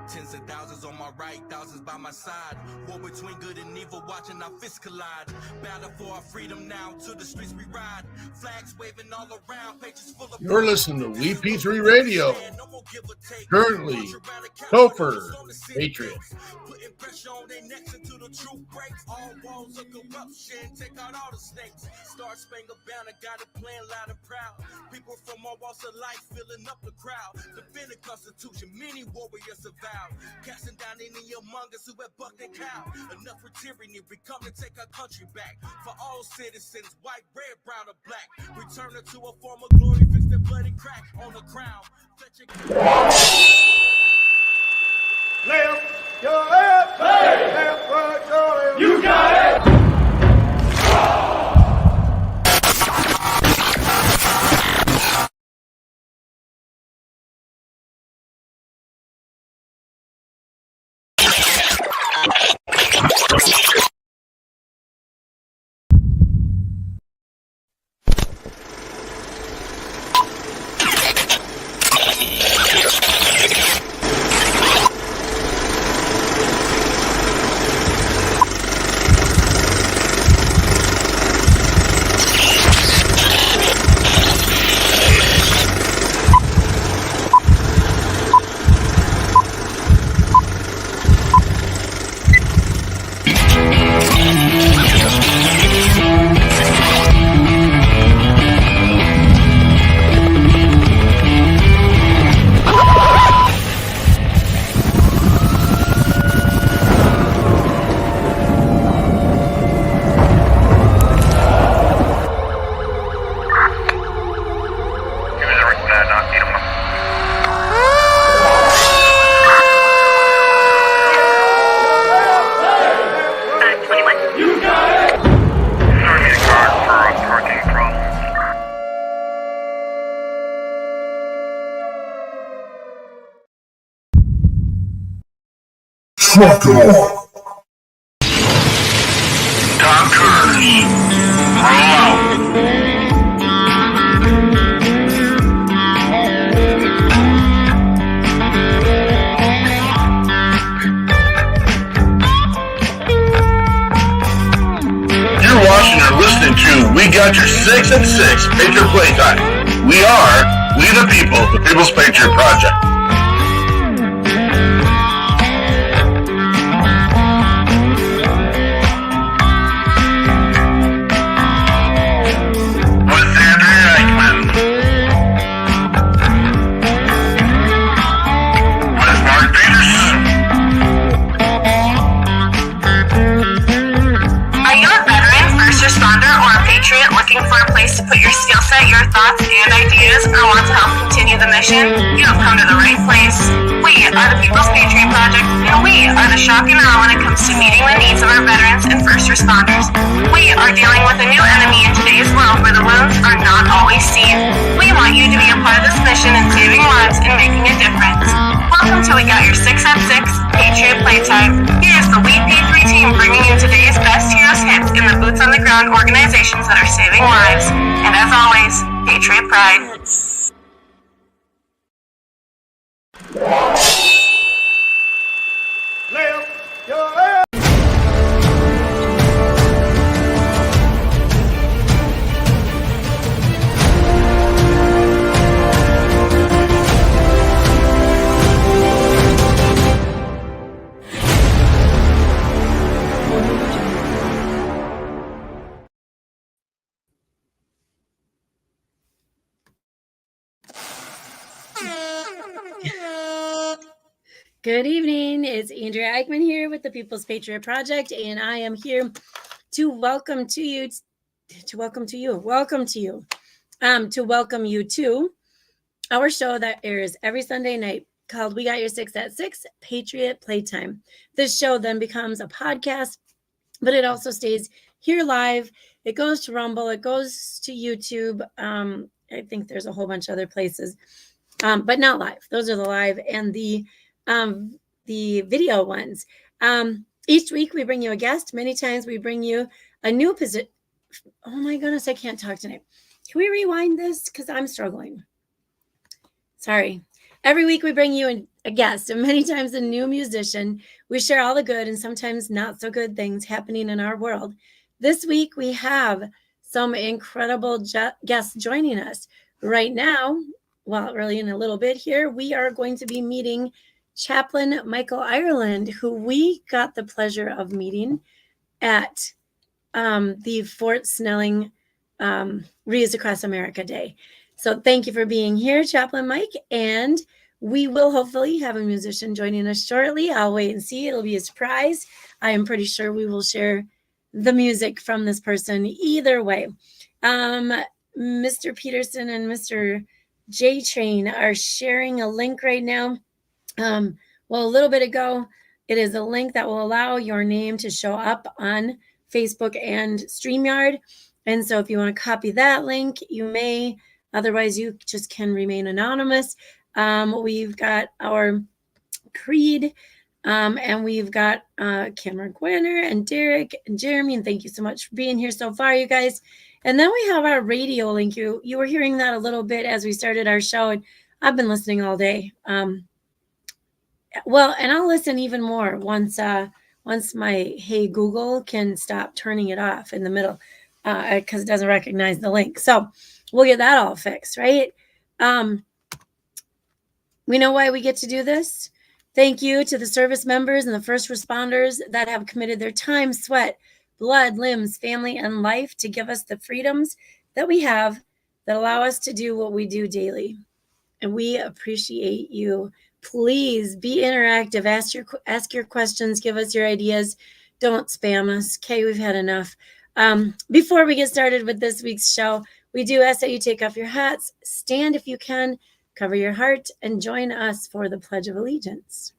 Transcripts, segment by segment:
Tens of thousands on my right, thousands by my side. War between good and evil, watching our fists collide. Battle for our freedom now, to the streets we ride. Flags waving all around, pages full of. You're listening to WeP3 Radio. Currently, Topher, Patriot. Putting pressure on their necks until the truth breaks. All walls of corruption, take out all the snakes. Star Spangled Banner, got it playing loud and proud. People from all walks of life filling up the crowd. Defend the Constitution, many warriors survive. Casting down any among us who have bucked and cow. Enough for tyranny, we come to take our country back. For all citizens, white, red, brown, or black. Return it to a form of glory, fix their bloody crack on the crown. Left your left, hey. Left, right, your left. You got it! Fuck off. Tom Cruise, roll out. You're watching or listening to We Got Your 6 and 6 Patriot Playtime. We the people, the People's Patriot Project. To put your skill set, your thoughts, and ideas, or want to help continue the mission, you have come to the right place. We are the People's Patriot Project, and we are the shock and awe when it comes to meeting the needs of our veterans and first responders. We are dealing with a new enemy in today's world where the wounds are not always seen. We want you to be a part of this mission in saving lives and making a difference. Welcome to We Got Your 6 at 6 Patriot Playtime. Here's the WeP3 Team bringing you today's best heroes hits in the boots on the ground organizations that are saving lives. And as always, Patriot Pride. Left your left. Good evening. It's Andrea Eichmann here with the People's Patriot Project, and I am here to welcome you to our show that airs every Sunday night called We Got Your 6 at 6 Patriot Playtime. This show then becomes a podcast, but it also stays here live. It goes to Rumble. It goes to YouTube. I think there's a whole bunch of other places, but not live. Those are the live and the video ones. Each week we bring you a guest. Many times we bring you a new position. Oh my goodness, I can't talk tonight. Can we rewind this? Because I'm struggling. Sorry. Every week we bring you a guest, and many times a new musician. We share all the good and sometimes not so good things happening in our world. This week we have some incredible guests joining us. Right now, well, really in a little bit here, we are going to be meeting Chaplain Michael Ireland, who we got the pleasure of meeting at the Fort Snelling Reads Across America Day. So thank you for being here, Chaplain Mike, and we will hopefully have a musician joining us shortly. I'll wait and see. It'll be a surprise. I am pretty sure we will share the music from this person either way. Mr. Peterson and Mr. J Train are sharing a link right now. Well, a little bit ago, it is a link that will allow your name to show up on Facebook and StreamYard. And so if you want to copy that link, you may. Otherwise, you just can remain anonymous. We've got our Creed, and we've got Cameron Gwinner and Derek and Jeremy. And thank you so much for being here so far, you guys. And then we have our radio link. You were hearing that a little bit as we started our show, and I've been listening all day. Well, and I'll listen even more once my Hey Google can stop turning it off in the middle because it doesn't recognize the link. So we'll get that all fixed, right? We know why we get to do this. Thank you to the service members and the first responders that have committed their time, sweat, blood, limbs, family, and life to give us the freedoms that we have that allow us to do what we do daily. And we appreciate you. Please be interactive. Ask your questions. Give us your ideas. Don't spam us. Okay, we've had enough. Before we get started with this week's show, we do ask that you take off your hats, stand if you can, cover your heart, and join us for the Pledge of Allegiance.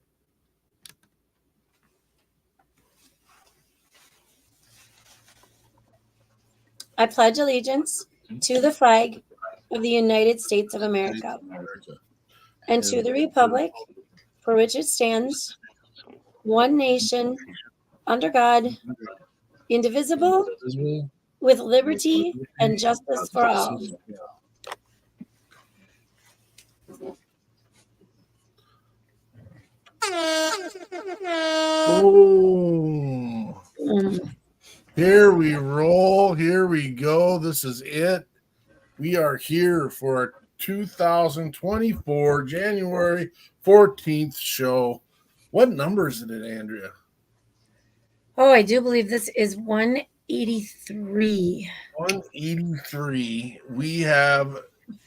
I pledge allegiance to the flag of the United States of America and to the republic for which it stands, one nation, under God, indivisible, with liberty and justice for all. Oh, here we roll. Here we go. This is it. We are here for our 2024 January 14th show. What number is it, Andrea? Oh, I do believe this is 183. 183. We have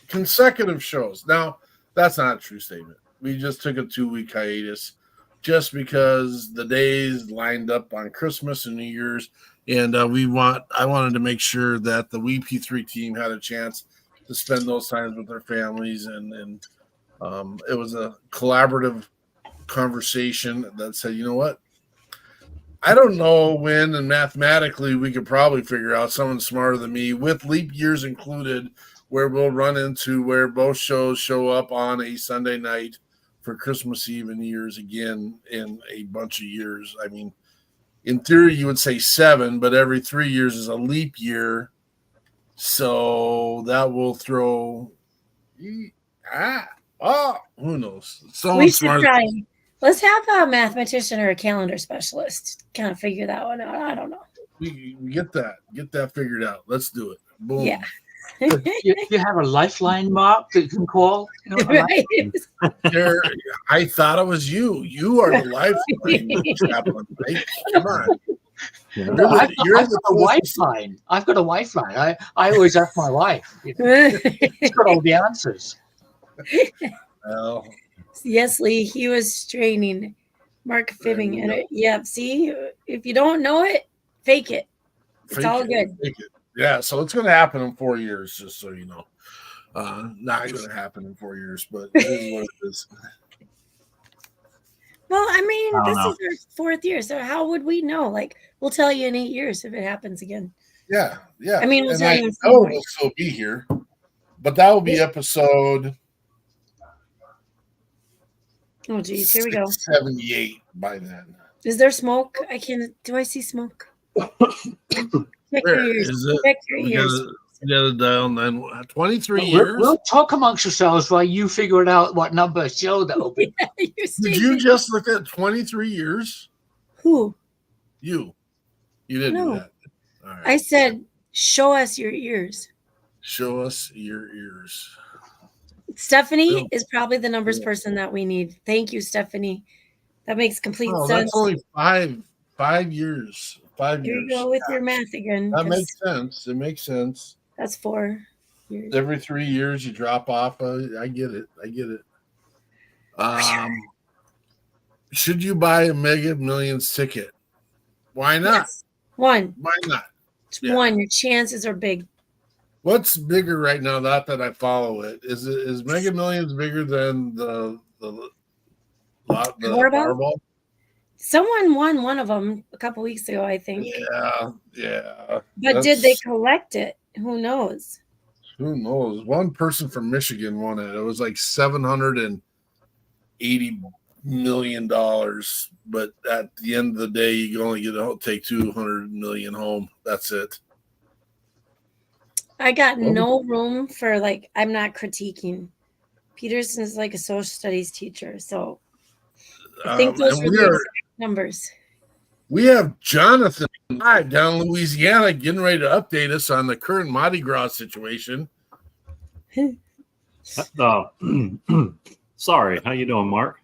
consecutive shows. Now, that's not a true statement. We just took a 2-week hiatus just because the days lined up on Christmas and New Year's. And I wanted to make sure that the WeP3 team had a chance to spend those times with their families. And it was a collaborative conversation that said, you know what? I don't know when, and mathematically we could probably figure out, someone smarter than me, with leap years included, where we'll run into where both shows show up on a Sunday night for Christmas Eve and New Year's again in a bunch of years. I mean, in theory, you would say 7, but every 3 years is a leap year. So that will throw who knows? Someone We should smarter. try. Let's have a mathematician or a calendar specialist kind of figure that one out. I don't know. We get that figured out. Let's do it. Boom. Yeah. You have a lifeline, Mark, that you can call? You know, Right. I thought it was you. You are the lifeline chaplain, right? Come on. I've got a lifeline. I've got a lifeline. I always ask my wife. She's got all the answers. Well, Yes, Lee, he was training Mark fibbing in it. Yeah, see, if you don't know it, fake it. It's all good. Fake it. Yeah, so it's going to happen in 4 years, just so you know. Not going to happen in 4 years, but it is what it is. Well, I mean, I this don't is our 4th year, so how would we know? Like, we'll tell you in 8 years if it happens again. Yeah. I mean, we'll And tell I you in some know way. we'll still be here, but that will be episode Oh, geez, here we go. 78 by then. Is there smoke? Do I see smoke? Check Where your ears. is it? Check your We ears. gotta- Get it down then. 23 We'll, years. we'll talk amongst ourselves while you figure it out what number show that will be. Did you just look at 23 years? Who? You didn't do that. All right. I said, show us your ears. Show us your ears. Stephanie is probably the numbers person that we need. Thank you, Stephanie. That makes complete sense. That's only 5 years. 5 Here years. you go with your math again. That makes sense. It makes sense. That's 4 years. Every 3 years you drop off. I get it. Should you buy a Mega Millions ticket? Why not? Yes. One. Why not? Yeah. One. Your chances are big. What's bigger right now? Not that I follow it. Is Mega Millions bigger than the Powerball? Someone won one of them a couple weeks ago, I think. Yeah. But did they collect it? Who knows? Who knows? One person from Michigan won it. It was like $780 million. But at the end of the day, you can only take 200 million home. That's it. I got no room for I'm not critiquing. Peterson is like a social studies teacher, so I think those were the exact numbers. We have Jonathan live down in Louisiana getting ready to update us on the current Mardi Gras situation. Sorry, how you doing, Mark?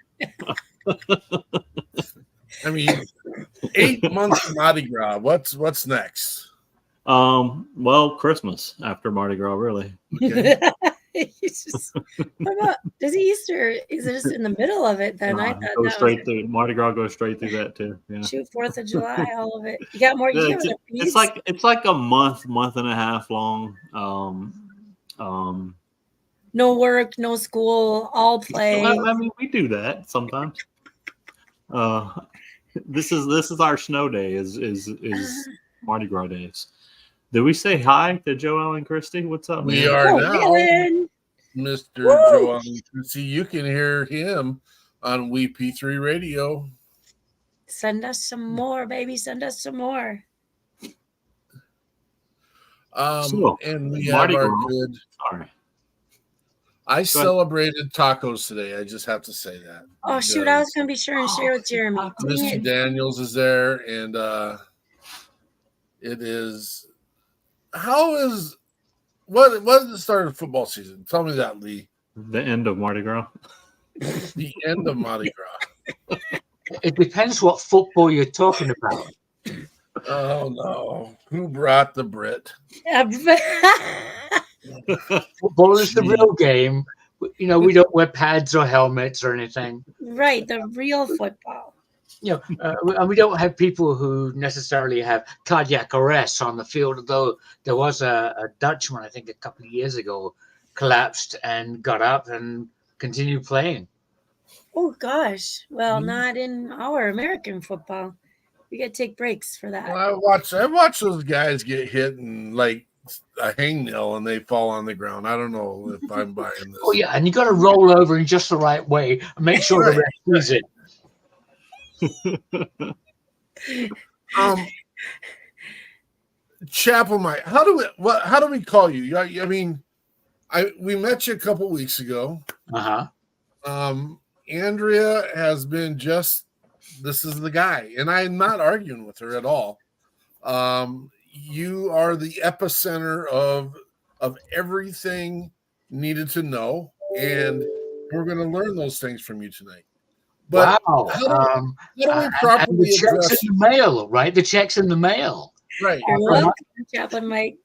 I mean, 8 months of Mardi Gras. What's next? Well, Christmas after Mardi Gras, really. Okay. Does Easter? Is it just in the middle of it? Then I thought goes straight through Mardi Gras. Goes straight through that too. Yeah. Shoot, 4th of July, all of it. You got more. It's like a month and a half long. No work, no school, all play. I mean, we do that sometimes. This is our snow day. Is Mardi Gras days. Did we say hi to Joel and Christy? What's up, man? We are now. Dylan. Mr. Joel and Christy. You can hear him on WeP3 Radio. Send us some more, baby. Send us some more. And we have our good. Sorry. I celebrated tacos today. I just have to say that. Oh, shoot. I was going to be sure and share with Jeremy. Missy Daniels is there, and it is. What is the start of football season? Tell me that, Lee. The end of Mardi Gras. The end of Mardi Gras. It depends what football you're talking about. Oh no! Who brought the Brit? Football is the real game. We don't wear pads or helmets or anything. Right, the real football. And we don't have people who necessarily have cardiac arrest on the field, although there was a Dutchman, I think, a couple of years ago, collapsed and got up and continued playing. Oh, gosh. Well, not in our American football. We got to take breaks for that. Well, I watch those guys get hit and like a hangnail and they fall on the ground. I don't know if I'm buying this. Oh, yeah, and you got to roll over in just the right way and make sure the ref sees it. Chaplain Mike, how do we call you? I mean, we met you a couple weeks ago. Andrea has been this is the guy, and I'm not arguing with her at all. You are the epicenter of everything needed to know, and we're going to learn those things from you tonight. But wow. How do we properly the checks in the mail, right? The checks in the mail. Right. Chaplain Mike.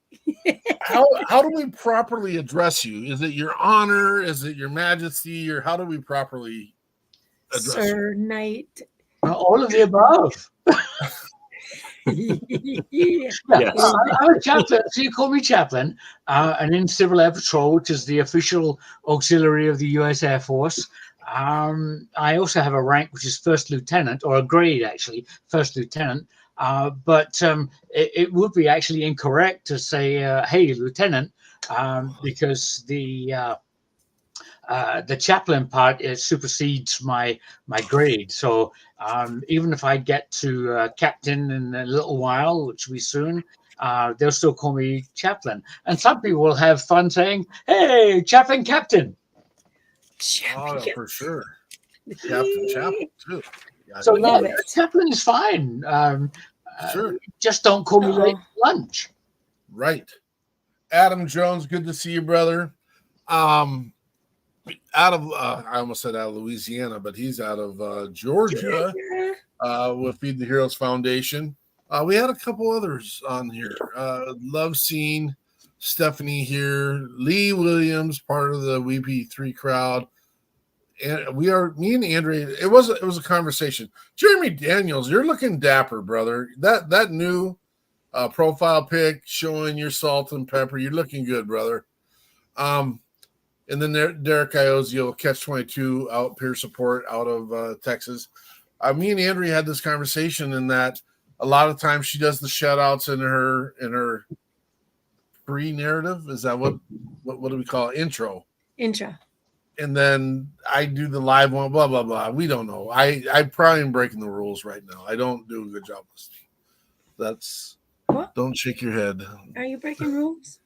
How do we properly address you? Is it your honor? Is it your majesty? Or how do we properly address Sir, you? Knight. All of the above. Yes. I'm a chaplain, so you call me chaplain, and in Civil Air Patrol, which is the official auxiliary of the U.S. Air Force. I also have a rank, which is first lieutenant, or a grade, actually, first lieutenant. But it would be actually incorrect to say, hey, lieutenant, because the chaplain part supersedes my grade. So even if I get to captain in a little while, which will be soon, they'll still call me Chaplain. And some people will have fun saying, "Hey, Chaplain Captain." Oh, for sure. Captain Chaplain, too. So Love it. Chaplain is fine. Sure. Just don't call me late lunch. Right. Adam Jones, good to see you, brother. Out of I almost said out of Louisiana, but he's out of Georgia with Feed the Heroes Foundation. We had a couple others on here. Love seeing Stephanie here, Lee Williams, part of the WeP3 crowd. And me and Andrea, it was a conversation. Jeremy Daniels, you're looking dapper, brother. That new profile pic showing your salt and pepper, you're looking good, brother. And then Derek Iozio, Catch-22 out peer support out of Texas. Me and Andrea had this conversation in that a lot of times she does the shout outs in her pre-narrative. Is that what do we call it? Intro. And then I do the live one, blah, blah, blah. We don't know. I probably am breaking the rules right now. I don't do a good job listening. That's what? Don't shake your head. Are you breaking rules?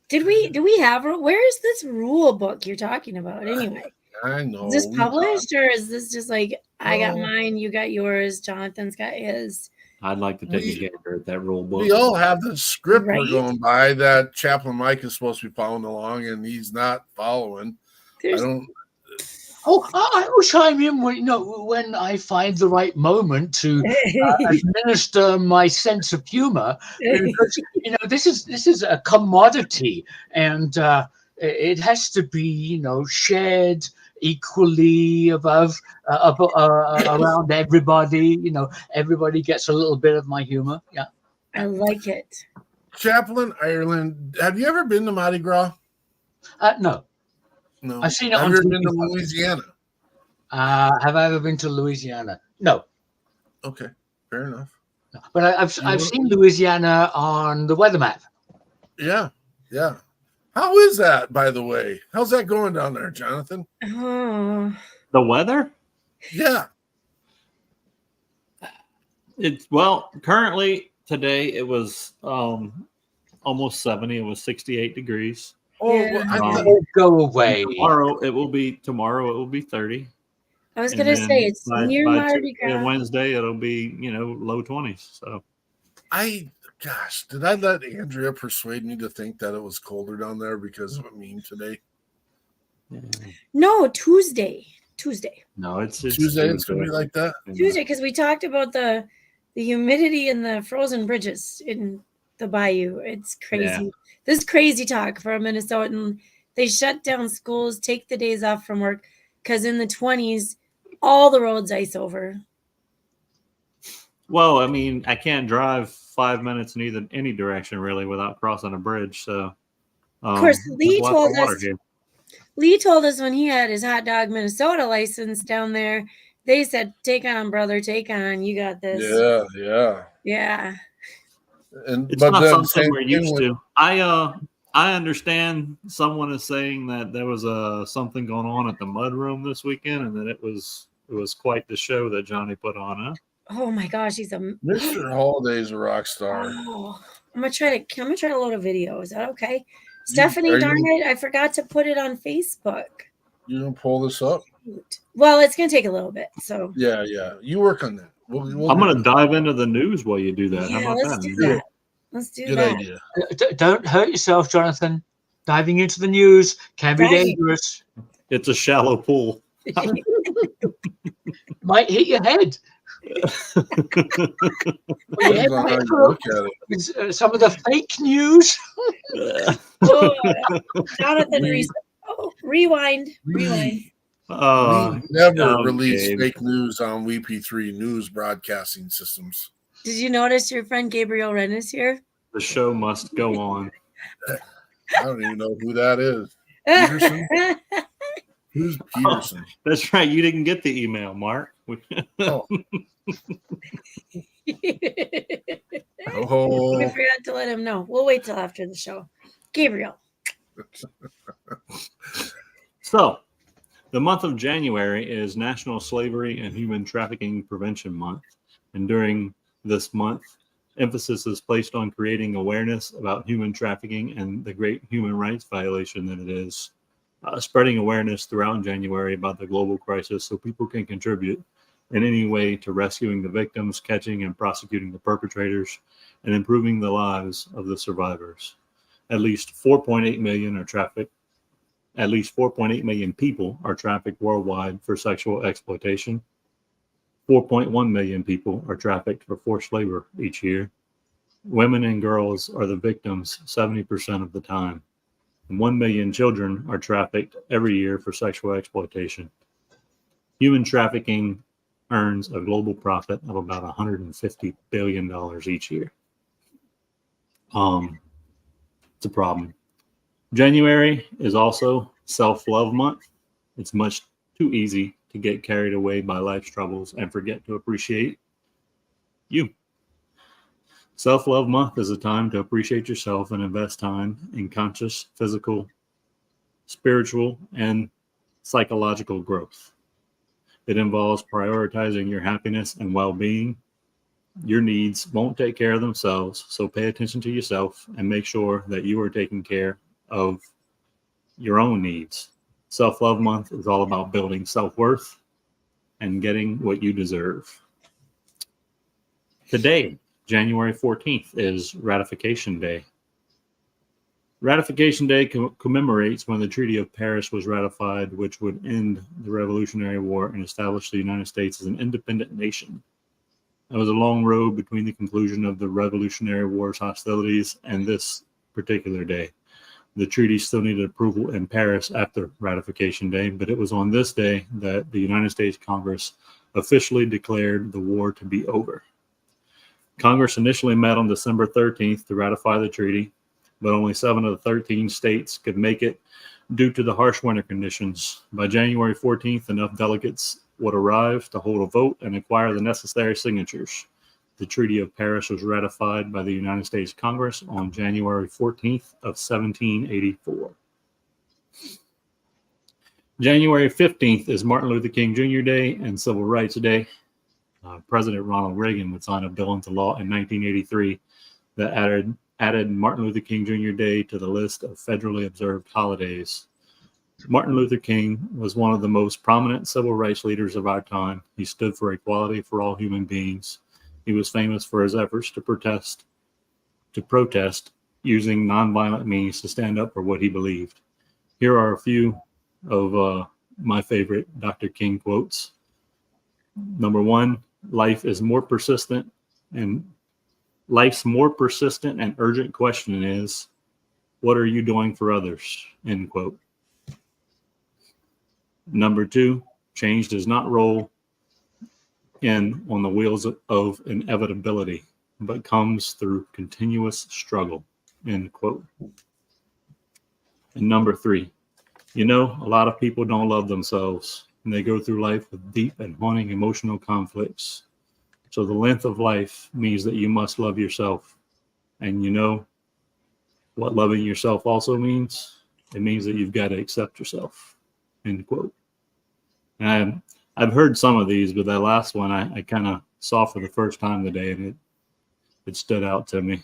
Do we have where is this rule book you're talking about anyway? I know. Is this published or is this just like I got mine, you got yours, Jonathan's got his? I'd like to take a gander at that rule book. We all have the script we're going by that Chaplain Mike is supposed to be following along, and he's not following. I will chime in when I find the right moment to administer my sense of humor. Because, this is a commodity, and it has to be shared equally around everybody. Everybody gets a little bit of my humor. Yeah, I like it. Chaplain Ireland, have you ever been to Mardi Gras? No. I've seen it. Have you ever been to Louisiana? Have I ever been to Louisiana? No. Okay, fair enough. No. But I've seen Louisiana on the weather map. Yeah. How is that, by the way? How's that going down there, Jonathan? The weather? Yeah. Currently today it was almost 70. It was 68 degrees. Go away. Tomorrow it will be 30. I was gonna say it's near Mardi Gras. And Wednesday it'll be low 20s. So did I let Andrea persuade me to think that it was colder down there because of a meme today? Yeah. No, Tuesday. No, it's Tuesday. It's gonna be like that. Tuesday, because we talked about the humidity and the frozen bridges in the bayou. It's crazy. Yeah. This is crazy talk for a Minnesotan. They shut down schools, take the days off from work, because in the 20s, all the roads ice over. Well, I mean, I can't drive 5 minutes in any direction really without crossing a bridge. So, of course, Lee told us when he had his Hot Dog Minnesota license down there, they said, "Take on, brother, take on. You got this." Yeah. It's not something we're used to. I understand someone is saying that there was something going on at the Mud Room this weekend, and that it was quite the show that Johnny put on. Huh? Oh my gosh, he's Mr. Holiday's a rock star. Oh, I'm gonna try to load a video. Is that okay? Stephanie, darn it, I forgot to put it on Facebook. You gonna pull this up? Well, it's gonna take a little bit. So yeah. You work on that. I'm gonna dive into the news while you do that. Yeah, how about let's do that? Let's do Good that. idea. Don't hurt yourself, Jonathan. Diving into the news can be dangerous. It's a shallow pool. Might hit your head. Some of the fake news. Jonathan, rewind. We never release fake news on WeP3 news broadcasting systems. Did you notice your friend Gabriel Wren is here? The show must go on. I don't even know who that is. Peterson? Who's Peterson? That's right. You didn't get the email, Mark. Oh. We forgot to let him know. We'll wait till after the show. Gabriel. So, the month of January is National Slavery and Human Trafficking Prevention Month. And during this month, Emphasis is placed on creating awareness about human trafficking and the great human rights violation that it is. Spreading awareness throughout January about the global crisis so people can contribute in any way to rescuing the victims, catching and prosecuting the perpetrators, and improving the lives of the survivors. At least 4.8 million are trafficked. At least 4.8 million people are trafficked worldwide for sexual exploitation. 4.1 million people are trafficked for forced labor each year. Women and girls are the victims 70% of the time. And 1 million children are trafficked every year for sexual exploitation. Human trafficking earns a global profit of about $150 billion each year. It's a problem. January is also self-love month. It's much too easy to get carried away by life's troubles and forget to appreciate you. Self-love month is a time to appreciate yourself and invest time in conscious, physical, spiritual, and psychological growth. It involves prioritizing your happiness and well-being. Your needs won't take care of themselves, so pay attention to yourself and make sure that you are taking care of your own needs. Self-love month is all about building self-worth and getting what you deserve. Today, January 14th, is Ratification Day. Ratification Day commemorates when the Treaty of Paris was ratified, which would end the Revolutionary War and establish the United States as an independent nation. It was a long road between the conclusion of the Revolutionary War's hostilities and this particular day. The treaty still needed approval in Paris after Ratification Day, but it was on this day that the United States Congress officially declared the war to be over. Congress initially met on December 13th to ratify the treaty, but only 7 of the 13 states could make it due to the harsh winter conditions. By January 14th, enough delegates would arrive to hold a vote and acquire the necessary signatures. The Treaty of Paris was ratified by the United States Congress on January 14th of 1784. January 15th is Martin Luther King Jr. Day and Civil Rights Day. President Ronald Reagan would sign a bill into law in 1983 that added Martin Luther King Jr. Day to the list of federally observed holidays. Martin Luther King was one of the most prominent civil rights leaders of our time. He stood for equality for all human beings. He was famous for his efforts to protest using nonviolent means to stand up for what he believed. Here are a few of my favorite Dr. King quotes. Number 1, life's more persistent and urgent question is, what are you doing for others? End quote. Number 2, change does not roll in on the wheels of inevitability, but comes through continuous struggle. End quote. And number 3, a lot of people don't love themselves, and they go through life with deep and haunting emotional conflicts. So the length of life means that you must love yourself. And you know what loving yourself also means? It means that you've got to accept yourself. End quote. And I've heard some of these, but that last one I kind of saw for the first time today, and it stood out to me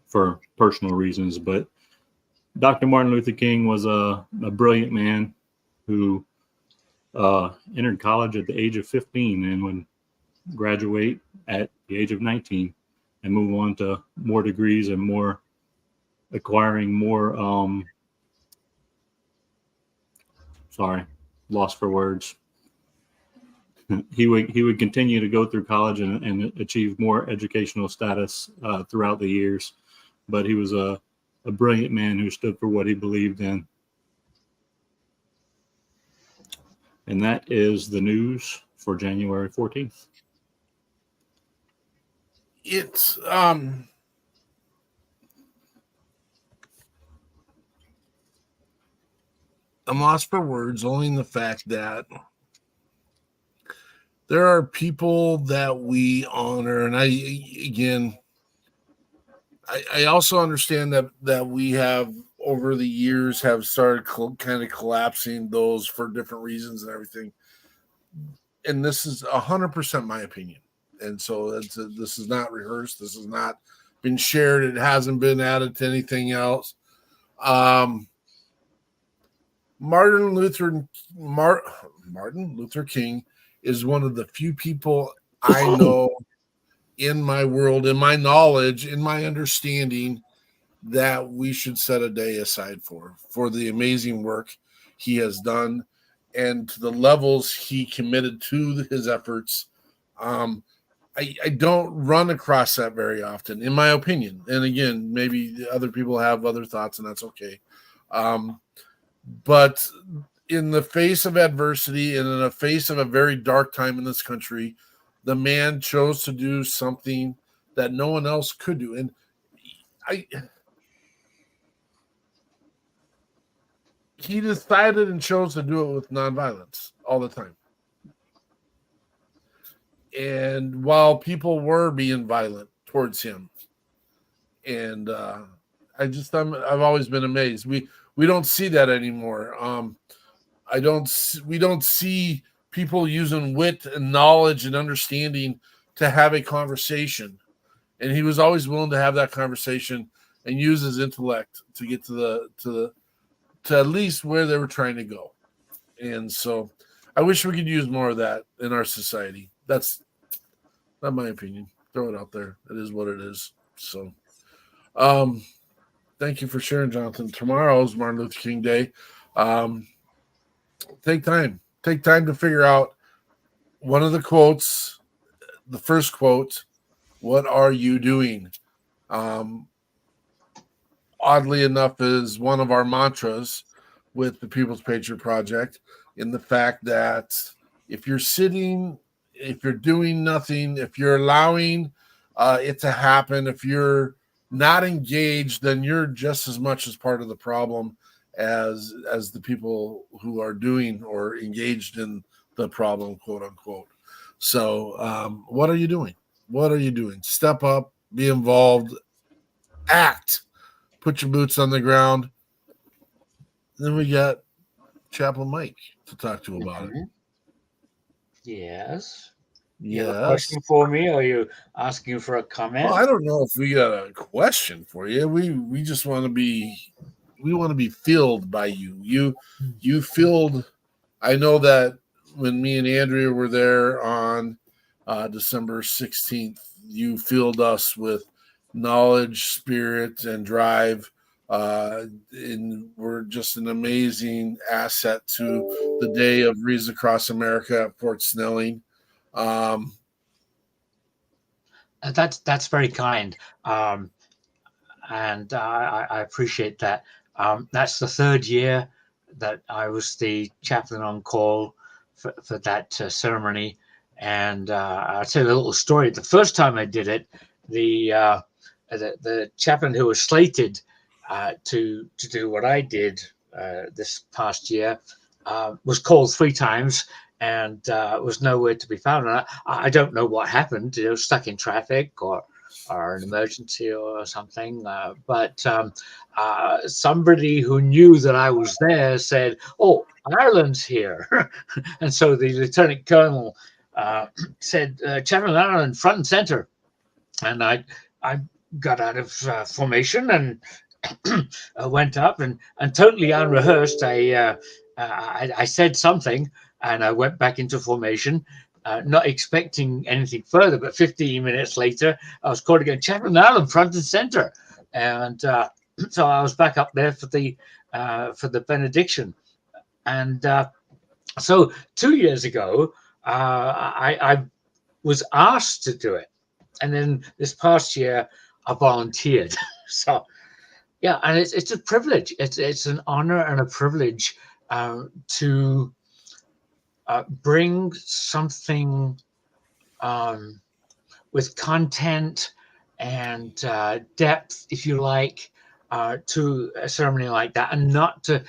for personal reasons. But Dr. Martin Luther King was a brilliant man who entered college at the age of 15 and would graduate at the age of 19 and move on to more degrees and acquiring more lost for words. He would continue to go through college and achieve more educational status throughout the years, but he was a brilliant man who stood for what he believed in. And that is the news for January 14th. It's I'm lost for words, only in the fact that there are people that we honor, and I also understand that we have over the years have started kind of collapsing those for different reasons and everything. And this is 100% my opinion. And so this is not rehearsed. This has not been shared. It hasn't been added to anything else. Martin Luther King is one of the few people I know in my world, in my knowledge, in my understanding, that we should set a day aside for the amazing work he has done and to the levels he committed to his efforts. I don't run across that very often, in my opinion. And again, maybe other people have other thoughts, and that's okay. But in the face of adversity and in the face of a very dark time in this country, the man chose to do something that no one else could do. And he decided and chose to do it with nonviolence all the time. And while people were being violent towards him, and I've always been amazed. We don't see that anymore. We don't see people using wit and knowledge and understanding to have a conversation. And he was always willing to have that conversation and use his intellect to get to at least where they were trying to go. And so I wish we could use more of that in our society. That's not my opinion. Throw it out there. It is what it is. So thank you for sharing, Jonathan. Tomorrow's Martin Luther King Day. Take time to figure out one of the quotes, the first quote, what are you doing? Oddly enough, is one of our mantras with the People's Patriot Project, in the fact that if you're sitting, if you're doing nothing, if you're allowing it to happen, if you're not engaged, then you're just as much as part of the problem as the people who are doing or engaged in the problem, quote unquote. So what are you doing? What are you doing? Step up, be involved, act, put your boots on the ground. Then we got Chaplain Mike to talk to about it. Yes. You have a question for me, or are you asking for a comment? Well, I don't know if we got a question for you. We just want to be filled by you. You filled. I know that when me and Andrea were there on December 16th, you filled us with knowledge, spirit, and drive. And we're just an amazing asset to the day of Reads Across America at Fort Snelling. That's very kind, and I appreciate that. That's the third year that I was the chaplain on call for that ceremony, and I'll tell you a little story. The first time I did it, the chaplain who was slated to do what I did this past year was called 3 times. And was nowhere to be found. And I don't know what happened, stuck in traffic or an emergency or something. But somebody who knew that I was there said, "Oh, Ireland's here." And so the lieutenant colonel said, "Chaplain Ireland, front and center." And I got out of formation and went up and totally unrehearsed. I said something. And I went back into formation, not expecting anything further. But 15 minutes later, I was called again, Chaplain Ireland, front and center. And so I was back up there for the benediction. And so 2 years ago, I was asked to do it. And then this past year, I volunteered. So, yeah, and it's a privilege. It's an honor and a privilege to bring something with content and depth, if you like, to a ceremony like that, and not to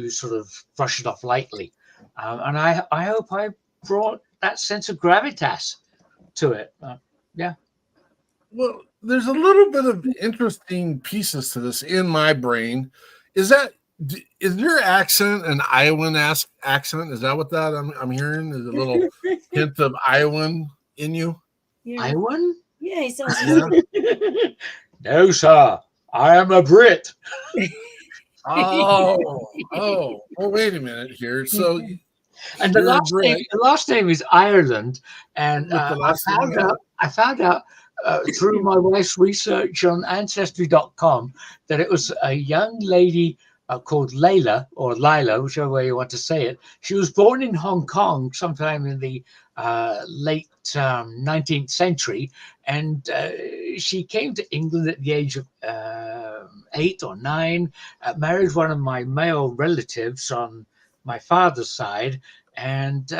sort of brush it off lightly. And I hope I brought that sense of gravitas to it. Yeah. Well, there's a little bit of interesting pieces to this in my brain. Is that Is your accent an Iowan accent? Is that what that I'm hearing? Is a little hint of Iowan in you? Yeah. Iowan? Yeah, he sounds. Yeah. No, sir. I am a Brit. Oh, wait a minute here. So, And you're a Brit. the last name is Ireland, and With the last name, I found out through my wife's research on Ancestry.com that it was a young lady called Layla, or Lila, whichever way you want to say it. She was born in Hong Kong sometime in the late 19th century, and she came to England at the age of 8 or 9, married one of my male relatives on my father's side, and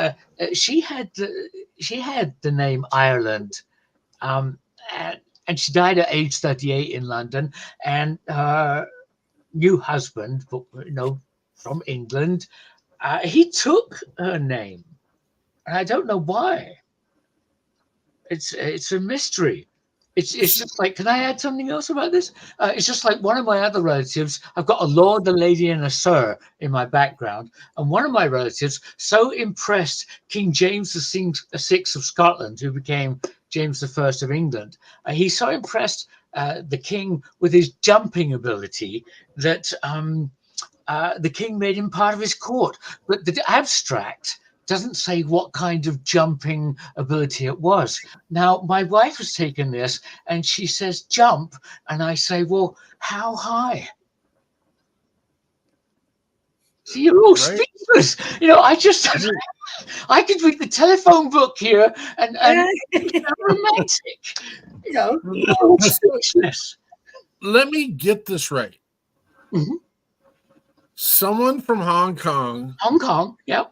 she had the name Ireland, and she died at age 38 in London. And her new husband, from England, he took her name, and I don't know why. It's a mystery. It's just like, can I add something else about this? It's just like one of my other relatives. I've got a lord, a lady, and a sir in my background. And one of my relatives so impressed King James VI of Scotland, who became James I of England. He so impressed the king with his jumping ability that the king made him part of his court. But the abstract doesn't say what kind of jumping ability it was. Now, my wife has taken this and she says jump, and I say, well, how high? See, you're all speechless. I could read the telephone book here and romantic. All speechless. Let me get this right. Mm-hmm. Someone from Hong Kong. Hong Kong, yep.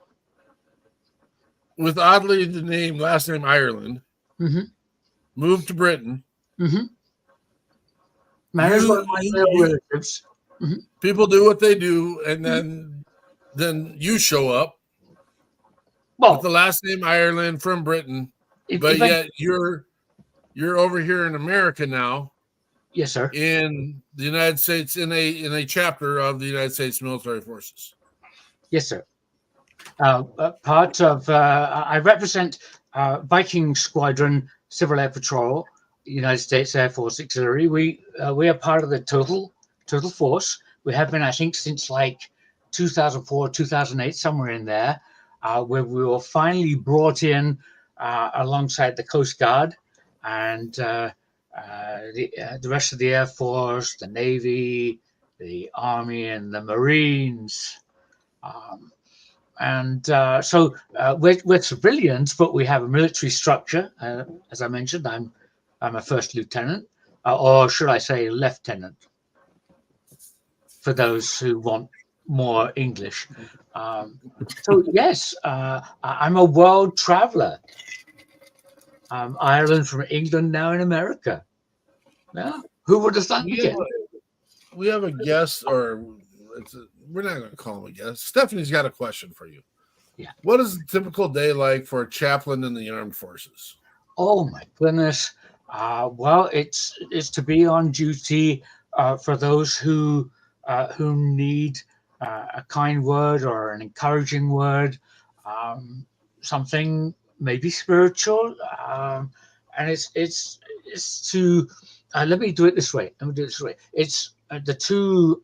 With oddly the last name Ireland, moved to Britain. Married one of my relatives. People do what they do, and then you show up with the last name Ireland from Britain, but yet you're over here in America now. Yes, sir. In the United States, in a chapter of the United States Military Forces. Yes, sir. Part of I represent Viking Squadron Civil Air Patrol, United States Air Force Auxiliary. We are part of the total force. We have been, I think, since like 2004, 2008, somewhere in there, where we were finally brought in alongside the Coast Guard and the rest of the Air Force, the Navy, the Army, and the Marines. So we're civilians, but we have a military structure. As I mentioned, I'm a first lieutenant, or should I say lieutenant, for those who want more English. So yes, I'm a world traveler. Ireland from England, now in America. Yeah, who would have thought? We have a guest, or we're not going to call him a guest. Stephanie's got a question for you. Yeah. What is a typical day like for a chaplain in the armed forces? Oh my goodness. Well, it's to be on duty for those who need a kind word or an encouraging word, something maybe spiritual, and it's to let me do it this way. It's the two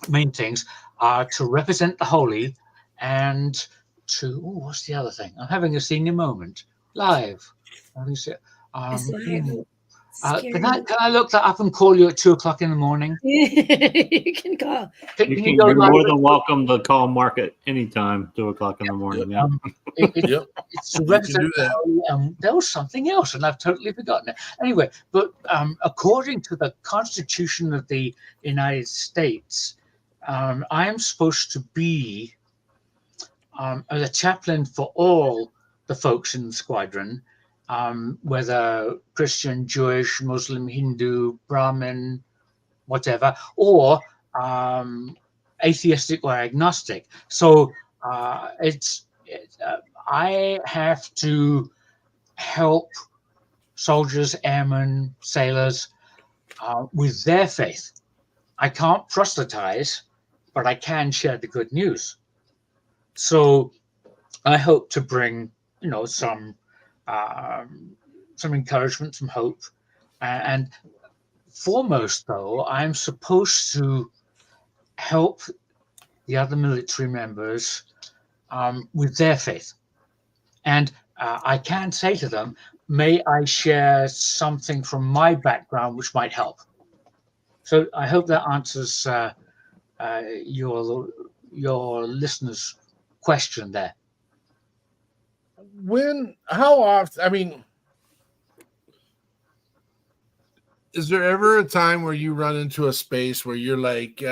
main things are to represent the holy and to what's the other thing? I'm having a senior moment live. Can I look that up and call you at 2:00 in the morning? You can call. You're more than welcome to call Mark at any time, 2:00 in the morning. Yeah. It's to represent there was something else, and I've totally forgotten it. Anyway, but according to the Constitution of the United States, I am supposed to be a chaplain for all the folks in the squadron, whether Christian, Jewish, Muslim, Hindu, Brahmin, whatever, or atheistic or agnostic. So I have to help soldiers, airmen, sailors with their faith. I can't proselytize but I can share the good news. So I hope to bring, some encouragement, some hope, and foremost, though, I'm supposed to help the other military members with their faith. And I can say to them, may I share something from my background which might help? So I hope that answers your listeners' question there. How often, I mean, is there ever a time where you run into a space where you're like,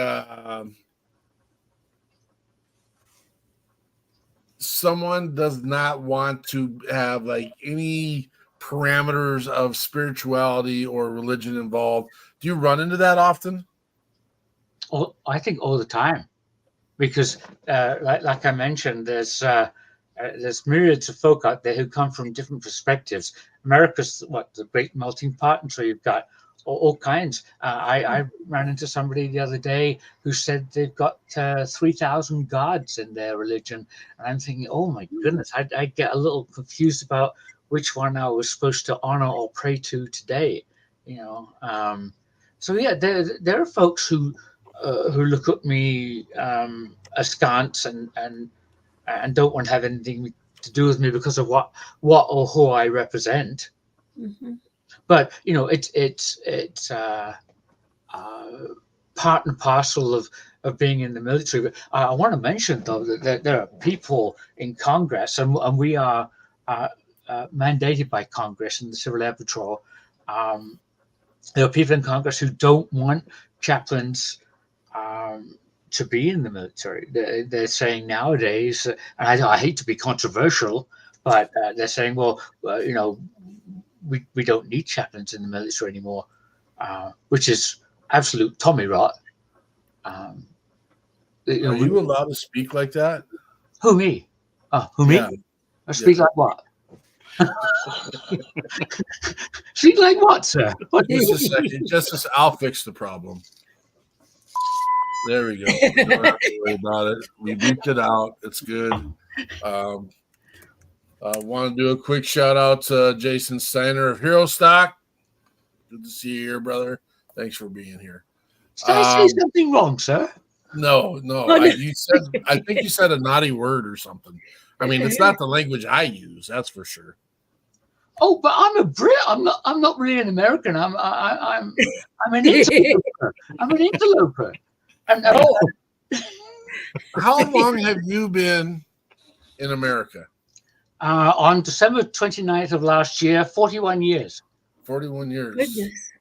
someone does not want to have like any parameters of spirituality or religion involved? Do you run into that often? Oh, I think all the time, because like I mentioned, there's myriads of folk out there who come from different perspectives. America's the great melting pot, and so you've got all kinds. I ran into somebody the other day who said they've got 3,000 gods in their religion, and I'm thinking, oh my goodness, I get a little confused about which one I was supposed to honor or pray to today. So yeah, there are folks who look at me askance and don't want to have anything to do with me because of what or who I represent. Mm-hmm. But it's part and parcel of being in the military. But I want to mention though that there are people in Congress, and we are mandated by Congress in the Civil Air Patrol. There are people in Congress who don't want chaplains to be in the military. They're saying nowadays, and I hate to be controversial, but they're saying, well, we don't need chaplains in the military anymore, which is absolute Tommy rot. Are you allowed to speak like that? Who, me? Who, me? Yeah. I speak like what? Speak like what, sir? What? Just a second. I'll fix the problem. There we go. Don't have to worry about it. We beeped it out. It's good. I want to do a quick shout out to Jason Steiner of Hero Stock. Good to see you here, brother. Thanks for being here. Did I say something wrong, sir? No. I think you said a naughty word or something. I mean, it's not the language I use, that's for sure. Oh, but I'm a Brit. I'm not really an American. I'm an interloper. I'm an interloper. How long have you been in America? On December 29th of last year, 41 years. 41 years. Goodness.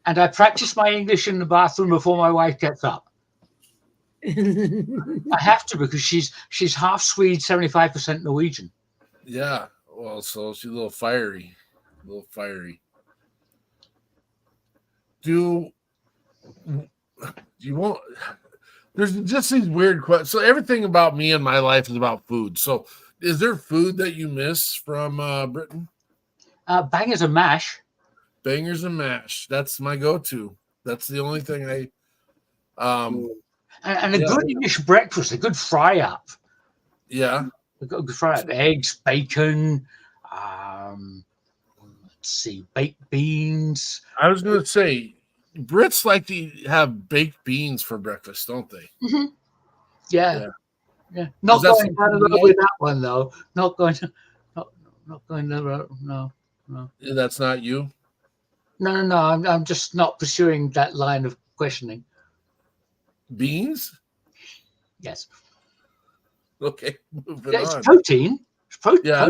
And I practice my English in the bathroom before my wife gets up. I have to, because she's half Swede, 75% Norwegian. Yeah. Well, so she's a little fiery. Do you want? There's just these weird questions. So everything about me and my life is about food. So is there food that you miss from Britain? Bangers and mash. Bangers and mash. That's my go-to. That's the only thing I. And a good English breakfast, a good fry up. Yeah. A good fry up. Eggs, bacon. Let's see, baked beans. I was going to say, Brits like to have baked beans for breakfast, don't they? Mm-hmm. Yeah. Not going with that one though. Not going to. No. That's not you. No. I'm just not pursuing that line of questioning. Beans? Yes. Okay. Moving It's on. protein. It's protein. Yeah.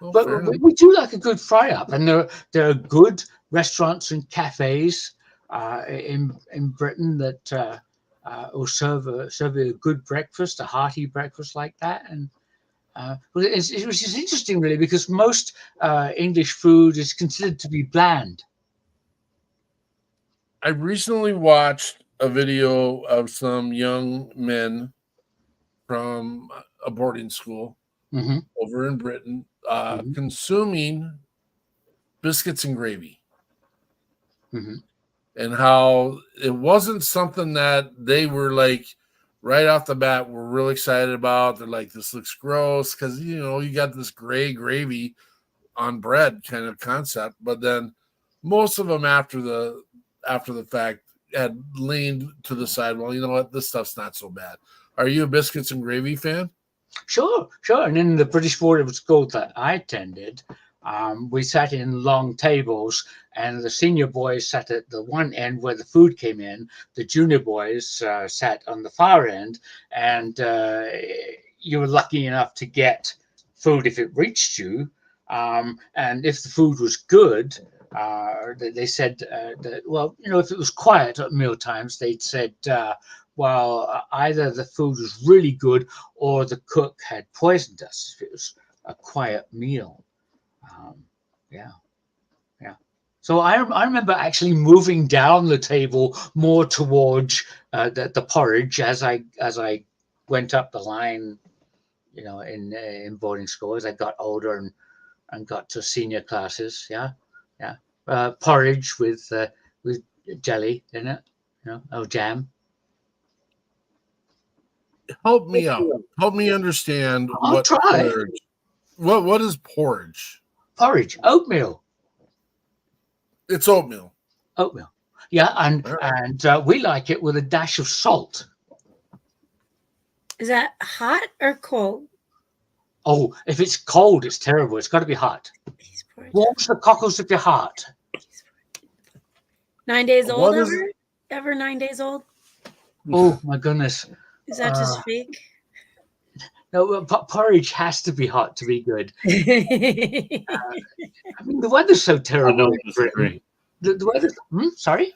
Well, but we do like a good fry up, and there are good restaurants and cafes in Britain that will serve a good breakfast, a hearty breakfast like that, and which is interesting, really, because most English food is considered to be bland. I recently watched a video of some young men from a boarding school over in Britain consuming biscuits and gravy. and how it wasn't something that they were like right off the bat we're really excited about. They're like, this looks gross because you got this gray gravy on bread kind of concept, but then most of them after the fact had leaned to the side. Well, you know what? This stuff's not so bad. Are you a biscuits and gravy fan? Sure. And in the British boarding school that I attended, we sat in long tables, and the senior boys sat at the one end where the food came in. The junior boys sat on the far end, and you were lucky enough to get food if it reached you. And if the food was good, they said that, well, if it was quiet at meal times, they'd said, well, either the food was really good or the cook had poisoned us if it was a quiet meal. Yeah. So I remember actually moving down the table more towards the porridge as I went up the line, in boarding school as I got older and got to senior classes. Yeah. Porridge with jelly in it, jam. Help me out. Help me understand porridge. What is porridge? Porridge, oatmeal. It's oatmeal. Oatmeal. Yeah, and we like it with a dash of salt. Is that hot or cold? Oh, if it's cold, it's terrible. It's got to be hot. Warms the cockles of your heart. 9 days old ever 9 days old? Oh my goodness. Is that just fake? No, porridge has to be hot to be good. I mean, the weather's so terrible. I don't disagree. The weather. Sorry?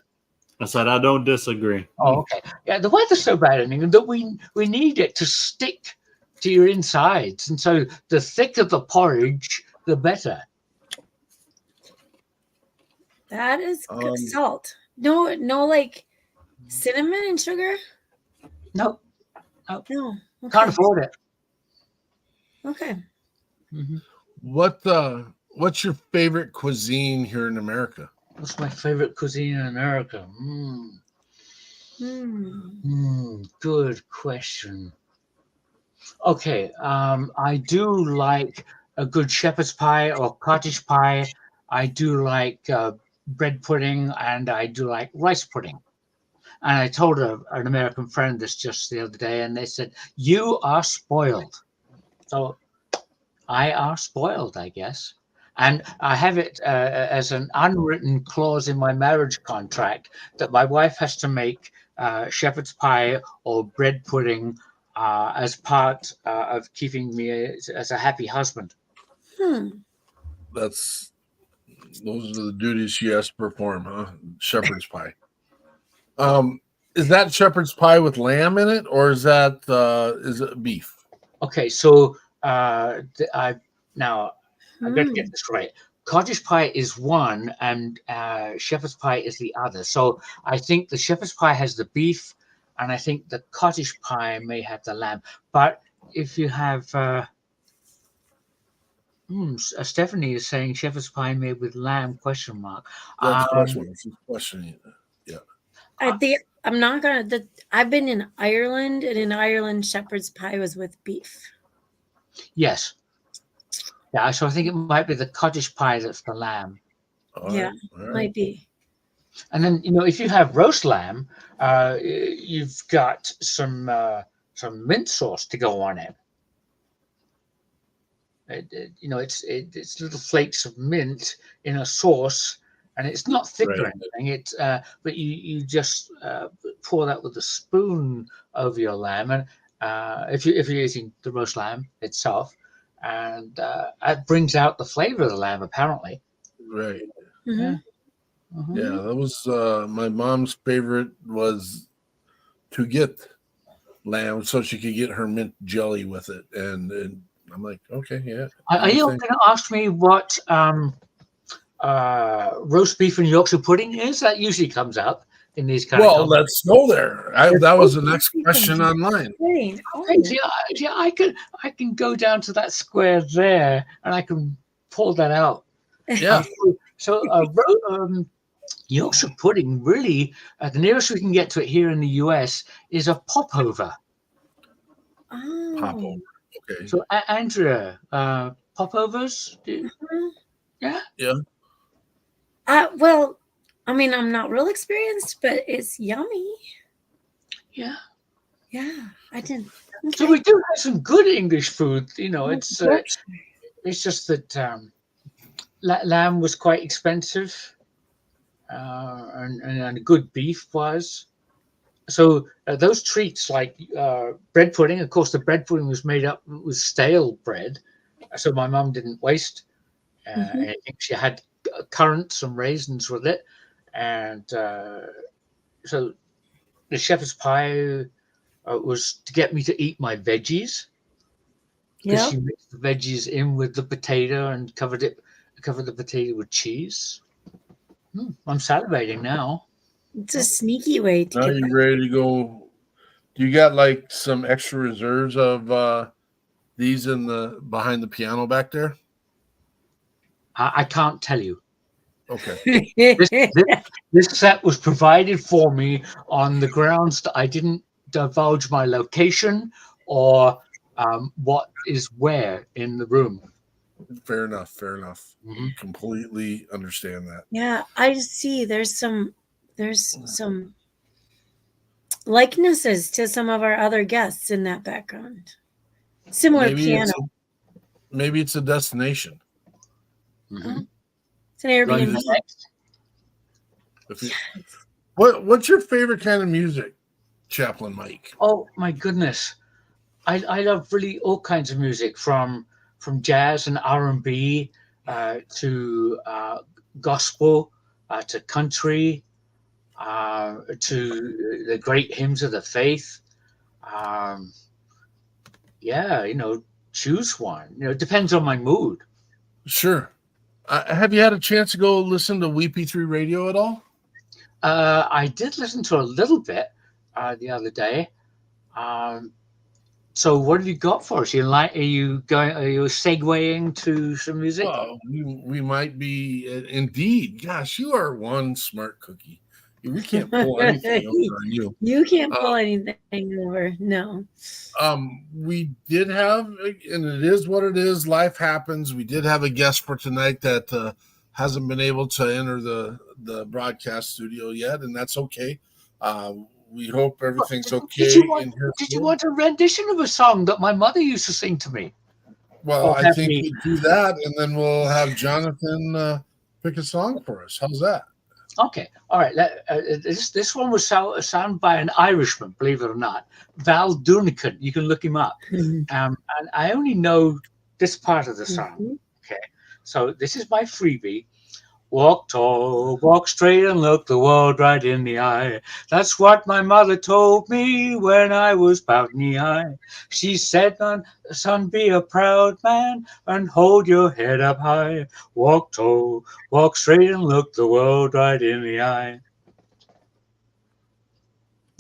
I said I don't disagree. Oh, okay. Yeah, the weather's so bad in England that we need it to stick to your insides. And so the thicker the porridge, the better. That is salt. No, like cinnamon and sugar? No. Okay. Can't afford it. Okay. Mm-hmm. What's your favorite cuisine here in America? What's my favorite cuisine in America? Good question. Okay, I do like a good shepherd's pie or cottage pie. I do like bread pudding, and I do like rice pudding. And I told an American friend this just the other day, and they said, "You are spoiled." So I are spoiled, I guess. And I have it as an unwritten clause in my marriage contract that my wife has to make shepherd's pie or bread pudding as part of keeping me as a happy husband. Those are the duties she has to perform, huh? Shepherd's pie. Is that shepherd's pie with lamb in it, or is it beef? Okay, so I got to get this right. Cottage pie is one, and shepherd's pie is the other. So I think the shepherd's pie has the beef, and I think the cottage pie may have the lamb. But if you have, Stephanie is saying shepherd's pie made with lamb? ? That's questioning. Yeah. I'm not gonna. I've been in Ireland, and in Ireland, shepherd's pie was with beef. Yes. Yeah, so I think it might be the cottage pie that's the lamb. Might be. And then if you have roast lamb, you've got some mint sauce to go on it. It's little flakes of mint in a sauce, and it's not thick or anything. It's but you just pour that with a spoon over your lamb, and if you're using the roast lamb itself, and it brings out the flavor of the lamb apparently. Right. Mm-hmm. Yeah. Yeah, that was my mom's favorite, was to get lamb so she could get her mint jelly with it, and I'm like, okay, yeah. Are you going to ask me what roast beef and Yorkshire pudding is? That usually comes up in these kind of. Well, let's go there. That was the next question online. Okay, yeah, I can go down to that square there, and I can pull that out. Yeah. So Yorkshire pudding, really, the nearest we can get to it here in the US is a popover. Oh. Popover. Okay. So, Andrea, popovers? Yeah? Yeah. Well, I mean, I'm not real experienced, but it's yummy. Yeah. Yeah, I didn't. Okay. So we do have some good English food. You know, it's just that lamb was quite expensive, and good beef was. So those treats like bread pudding, of course, the bread pudding was made up with stale bread, so my mum didn't waste anything. She had currants and raisins with it, and so the shepherd's pie was to get me to eat my veggies. Because she mixed the veggies in with the potato and covered the potato with cheese. I'm salivating now. It's a sneaky way to Now get you that. ready to go? Do you got like some extra reserves of these in the behind the piano back there? I can't tell you. Okay. This set was provided for me on the grounds that I didn't divulge my location or what is where in the room. Fair enough. Completely understand that. Yeah, I see. There's some likenesses to some of our other guests in that background. Similar piano. Maybe it's a destination. Oh, it's an Airbnb. What's your favorite kind of music, Chaplain Mike? Oh my goodness, I love really all kinds of music from jazz and R&B to gospel to country to the great hymns of the faith. Choose one. It depends on my mood. Sure. Have you had a chance to go listen to WeP3 Radio at all? I did listen to a little bit the other day. So what have you got for us? Are you segueing to some music? Well, we might be indeed. Gosh, you are one smart cookie. We can't pull anything over on you. You can't pull anything over. No. We did have, and it is what it is. Life happens. We did have a guest for tonight that hasn't been able to enter the broadcast studio yet, and that's okay. We hope everything's okay. Did you want a rendition of a song that my mother used to sing to me? Well, I think we do that, and then we'll have Jonathan pick a song for us. How's that? Okay, all right. This one was sung by an Irishman, believe it or not, Val Dunican. You can look him up. And I only know this part of the song. Okay, so this is my freebie. Walk tall, walk straight, and look the world right in the eye. That's what my mother told me when I was about knee-high. She said, son, be a proud man and hold your head up high. Walk tall, walk straight, and look the world right in the eye.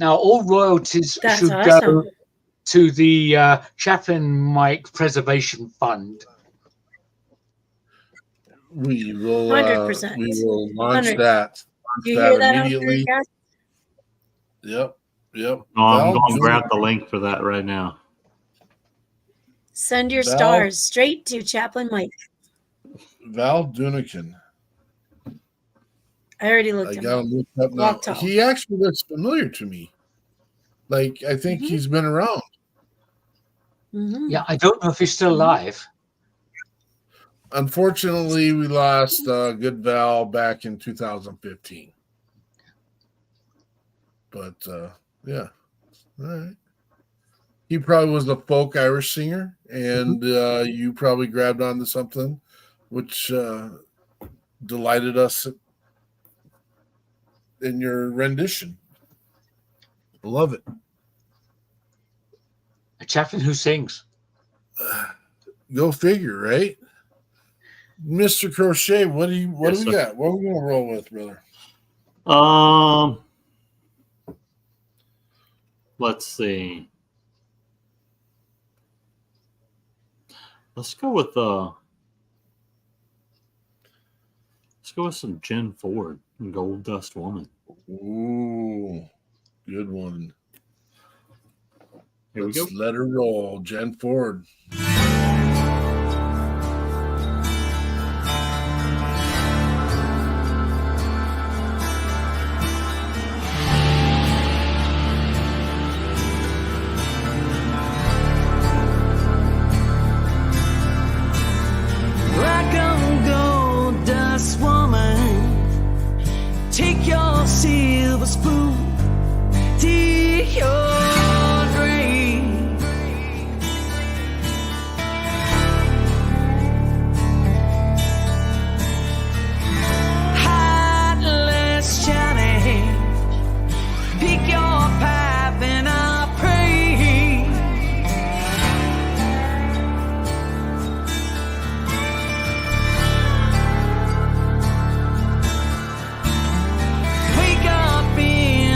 Now, all royalties should go to the Chaplain Mike Preservation Fund. We will 100%. We will launch that. You hear that immediately. Yep. No, I'm going to grab the link for that right now. Send your stars straight to Chaplain Mike. Val Dunican. I already looked him up. Look up now. He actually looks familiar to me. Like, I think he's been around. Yeah, I don't know if he's still alive. Unfortunately, we lost good Val back in 2015. But, yeah. All right. He probably was a folk Irish singer, and you probably grabbed onto something which delighted us in your rendition. Love it. A chaplain who sings. Go figure, right? Mr. Crochet, what do we got? What are we gonna roll with, brother? Let's see. Let's go with Let's go with some Jen Ford and Gold Dust Woman. Ooh, good one. Here we go. Let her roll, Jen Ford. Like a gold dust woman, take your silver spoon to your dream. Heartless shining, pick your pipe and I'll pray. Wake up in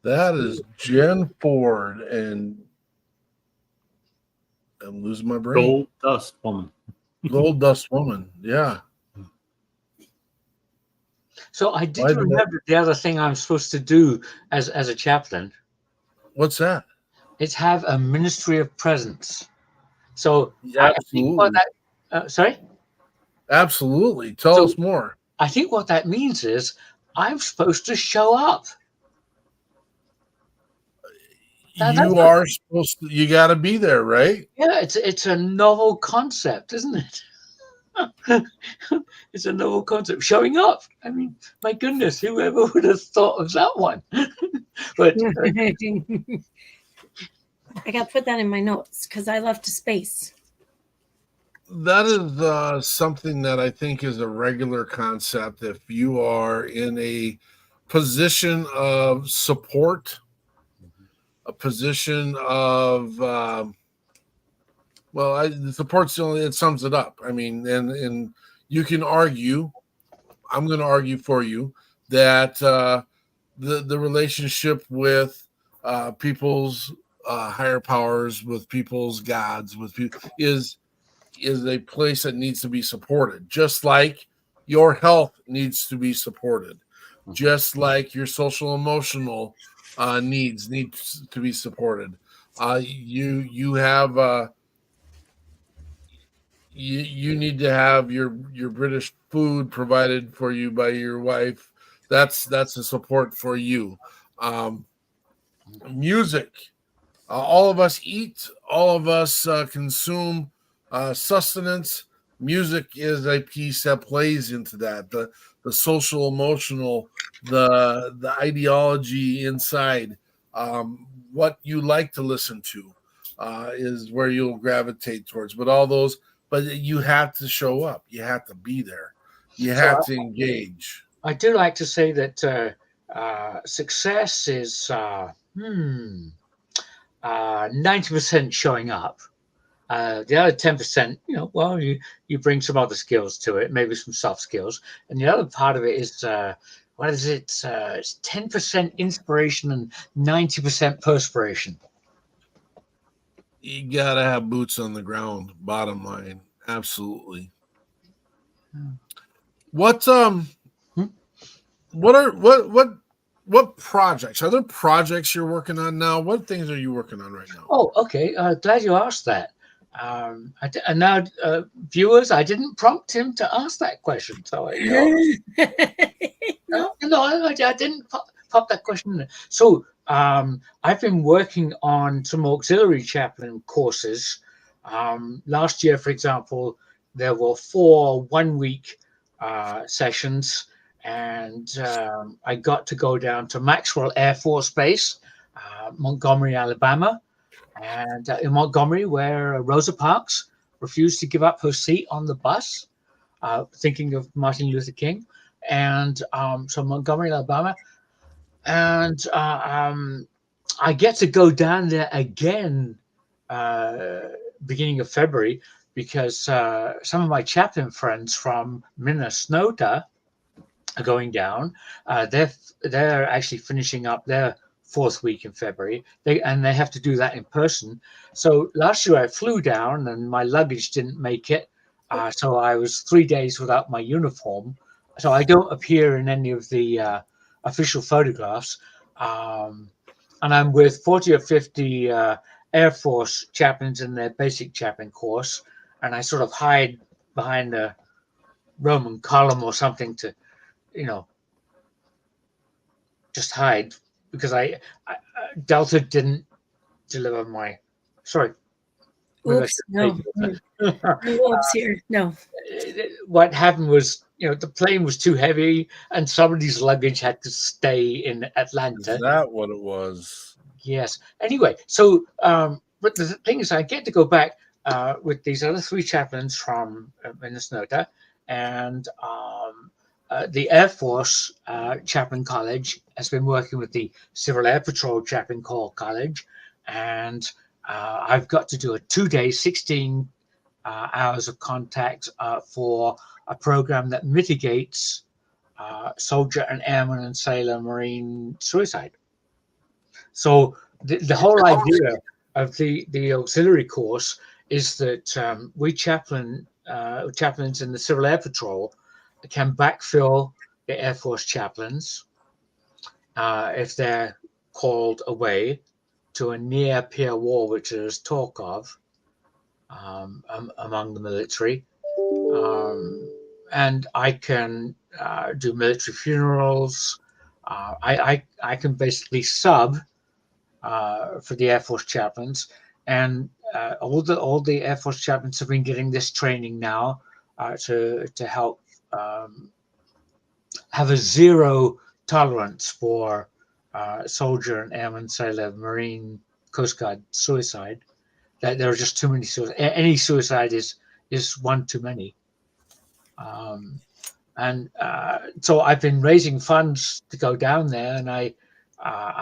That is Jen Ford, and I'm losing my brain. Gold Dust Woman. Gold Dust Woman. Yeah. So I did remember the other thing I'm supposed to do as a chaplain. What's that? It's have a ministry of presence. So Yeah, I think what that. Sorry. Absolutely. Tell us more. I think what that means is I'm supposed to show up. You are supposed to. You got to be there, right? Yeah, it's a novel concept, isn't it? It's a novel concept. Showing up. I mean, my goodness, whoever would have thought of that one? But I got to put that in my notes because I left a space. That is something that I think is a regular concept. If you are in a position of support, a position of the support's the only, it sums it up. I mean, and you can argue, I'm going to argue for you that the relationship with people's higher powers, with people's gods, with people is a place that needs to be supported, just like your health needs to be supported, just like your social emotional needs to be supported. You have you need to have your British food provided for you by your wife. That's a support for you. Music. All of us eat. All of us consume sustenance. Music is a piece that plays into that. The social, emotional, the ideology inside. What you like to listen to is where you'll gravitate towards. But you have to show up. You have to be there. You have to engage. I do like to say that success is 90% showing up. The other 10%, you bring some other skills to it, maybe some soft skills, and the other part of it is what is it? It's 10% inspiration and 90% perspiration. You gotta have boots on the ground. Bottom line, absolutely. What projects are there? Projects you're working on now? What things are you working on right now? Oh, okay. Glad you asked that. And now, viewers, I didn't prompt him to ask that question, so I didn't pop that question in. So I've been working on some auxiliary chaplain courses. Last year, for example, there were 4 1-week sessions, and I got to go down to Maxwell Air Force Base, Montgomery, Alabama. And in Montgomery, where Rosa Parks refused to give up her seat on the bus, thinking of Martin Luther King. And so Montgomery, Alabama. And I get to go down there again beginning of February because some of my chaplain friends from Minnesota are going down. They're actually finishing up their 4th week in February. They have to do that in person. So last year I flew down and my luggage didn't make it. So I was 3 days without my uniform. So I don't appear in any of the official photographs. And I'm with 40 or 50 Air Force chaplains in their basic chaplain course. And I sort of hide behind a Roman column or something to, just hide. Because I Delta didn't deliver my. Sorry. Oops, no. Oops here. No. What happened was, the plane was too heavy, and somebody's luggage had to stay in Atlanta. Is that what it was? Yes. Anyway, so but the thing is, I get to go back with these other 3 chaplains from Minnesota, and the Air Force Chaplain College has been working with the Civil Air Patrol Chaplain Corps College, and I've got to do a 2-day, 16 hours of contact for a program that mitigates soldier and airman and sailor marine suicide. So the whole idea of the auxiliary course is that we chaplains in the Civil Air Patrol can backfill the Air Force chaplains if they're called away to a near peer war, which there's talk of among the military. And I can do military funerals. I can basically sub for the Air Force chaplains, and all the Air Force chaplains have been getting this training now to help have a zero tolerance for soldier and airman, sailor, Marine, Coast Guard suicide. That there are just too many suicides. Any suicide is one too many. So I've been raising funds to go down there, and I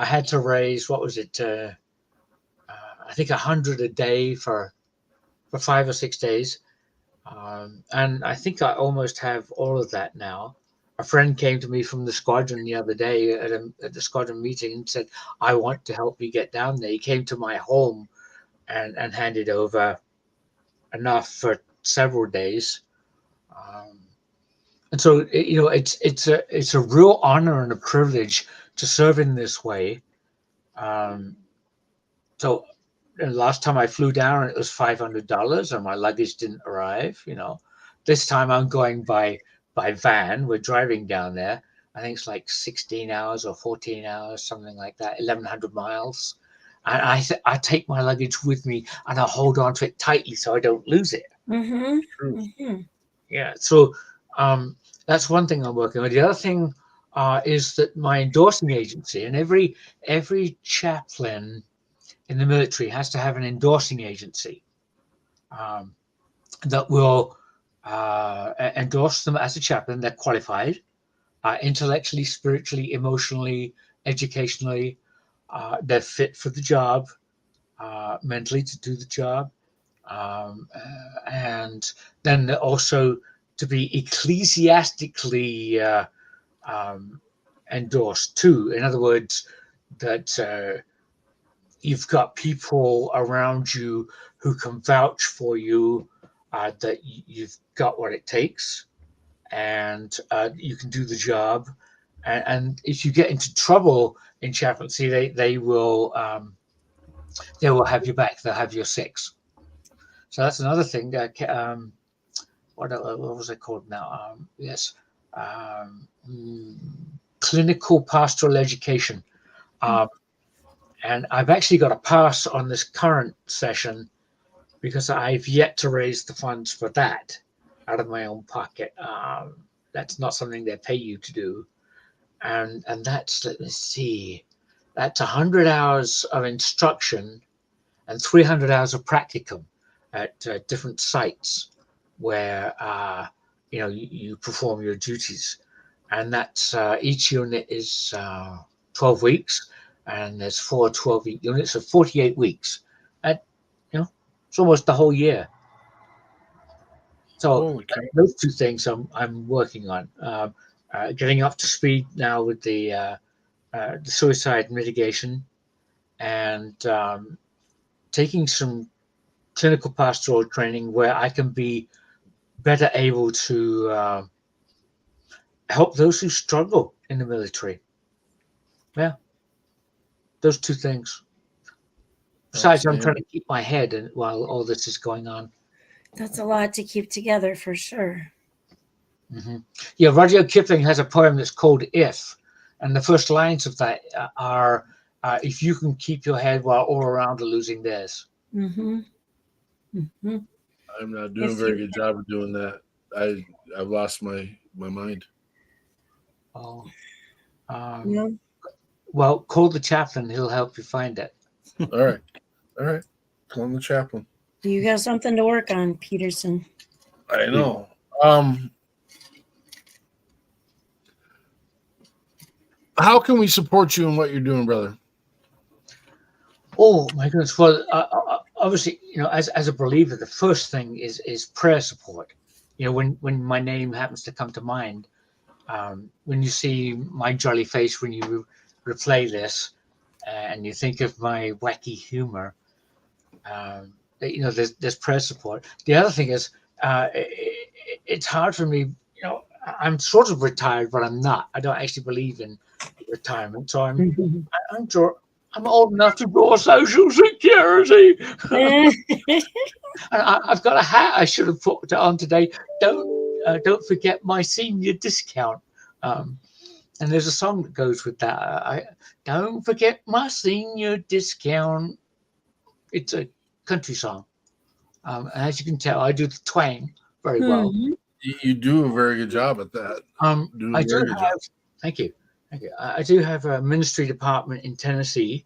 had to raise, what was it? I think 100 a day for 5 or 6 days. And I think I almost have all of that now. A friend came to me from the squadron the other day at the squadron meeting and said, I want to help you get down there. He came to my home and handed over enough for several days. And so, it's a real honor and a privilege to serve in this way. So the last time I flew down, it was $500 and my luggage didn't arrive. This time I'm going by van. We're driving down there. I think it's like 16 hours or 14 hours, something like that, 1,100 miles. And I take my luggage with me and I hold on to it tightly so I don't lose it. Mm-hmm. Mm-hmm. Yeah. So that's one thing I'm working on. The other thing is that my endorsing agency, and every chaplain in the military has to have an endorsing agency that will endorse them as a chaplain. They're qualified, intellectually, spiritually, emotionally, educationally. They're fit for the job, mentally to do the job. And then also to be ecclesiastically endorsed too. In other words, that you've got people around you who can vouch for you, that you've got what it takes, and you can do the job. And if you get into trouble in chaplaincy, they will have your back. They'll have your six. So that's another thing. What was it called now? Yes, clinical pastoral education. And I've actually got a pass on this current session because I've yet to raise the funds for that out of my own pocket. That's not something they pay you to do. And that's, let me see, that's 100 hours of instruction and 300 hours of practicum at different sites where you perform your duties. And that's each unit is 12 weeks, and there's 4 12-week units of 48 weeks. And it's almost the whole year. So those two things I'm working on. Getting up to speed now with the suicide mitigation, and taking some clinical pastoral training where I can be better able to help those who struggle in the military. Yeah, those two things. Besides, I'm trying to keep my head while all this is going on. That's a lot to keep together for sure. Mm-hmm. Yeah, Rudyard Kipling has a poem that's called If, and the first lines of that are, if you can keep your head while all around are losing theirs. Mm-hmm. Mm-hmm. I'm not doing a very good job of doing that. I've lost my mind. Oh. Yeah. Well, call the chaplain. He'll help you find it. All right. Call the chaplain. You got something to work on, Peterson. I know. How can we support you in what you're doing, brother? Oh my goodness! Well, obviously, as a believer, the first thing is prayer support. When my name happens to come to mind, when you see my jolly face when you replay this, and you think of my wacky humor, there's press support. The other thing is, it's hard for me. I'm sort of retired, but I'm not. I don't actually believe in retirement, so I'm old enough to draw Social Security. And I've got a hat I should have put on today. Don't forget my senior discount. And there's a song that goes with that. I don't forget my senior discount. It's a country song. And as you can tell, I do the twang very well. You do a very good job at that. Thank you. I do have a ministry department in Tennessee,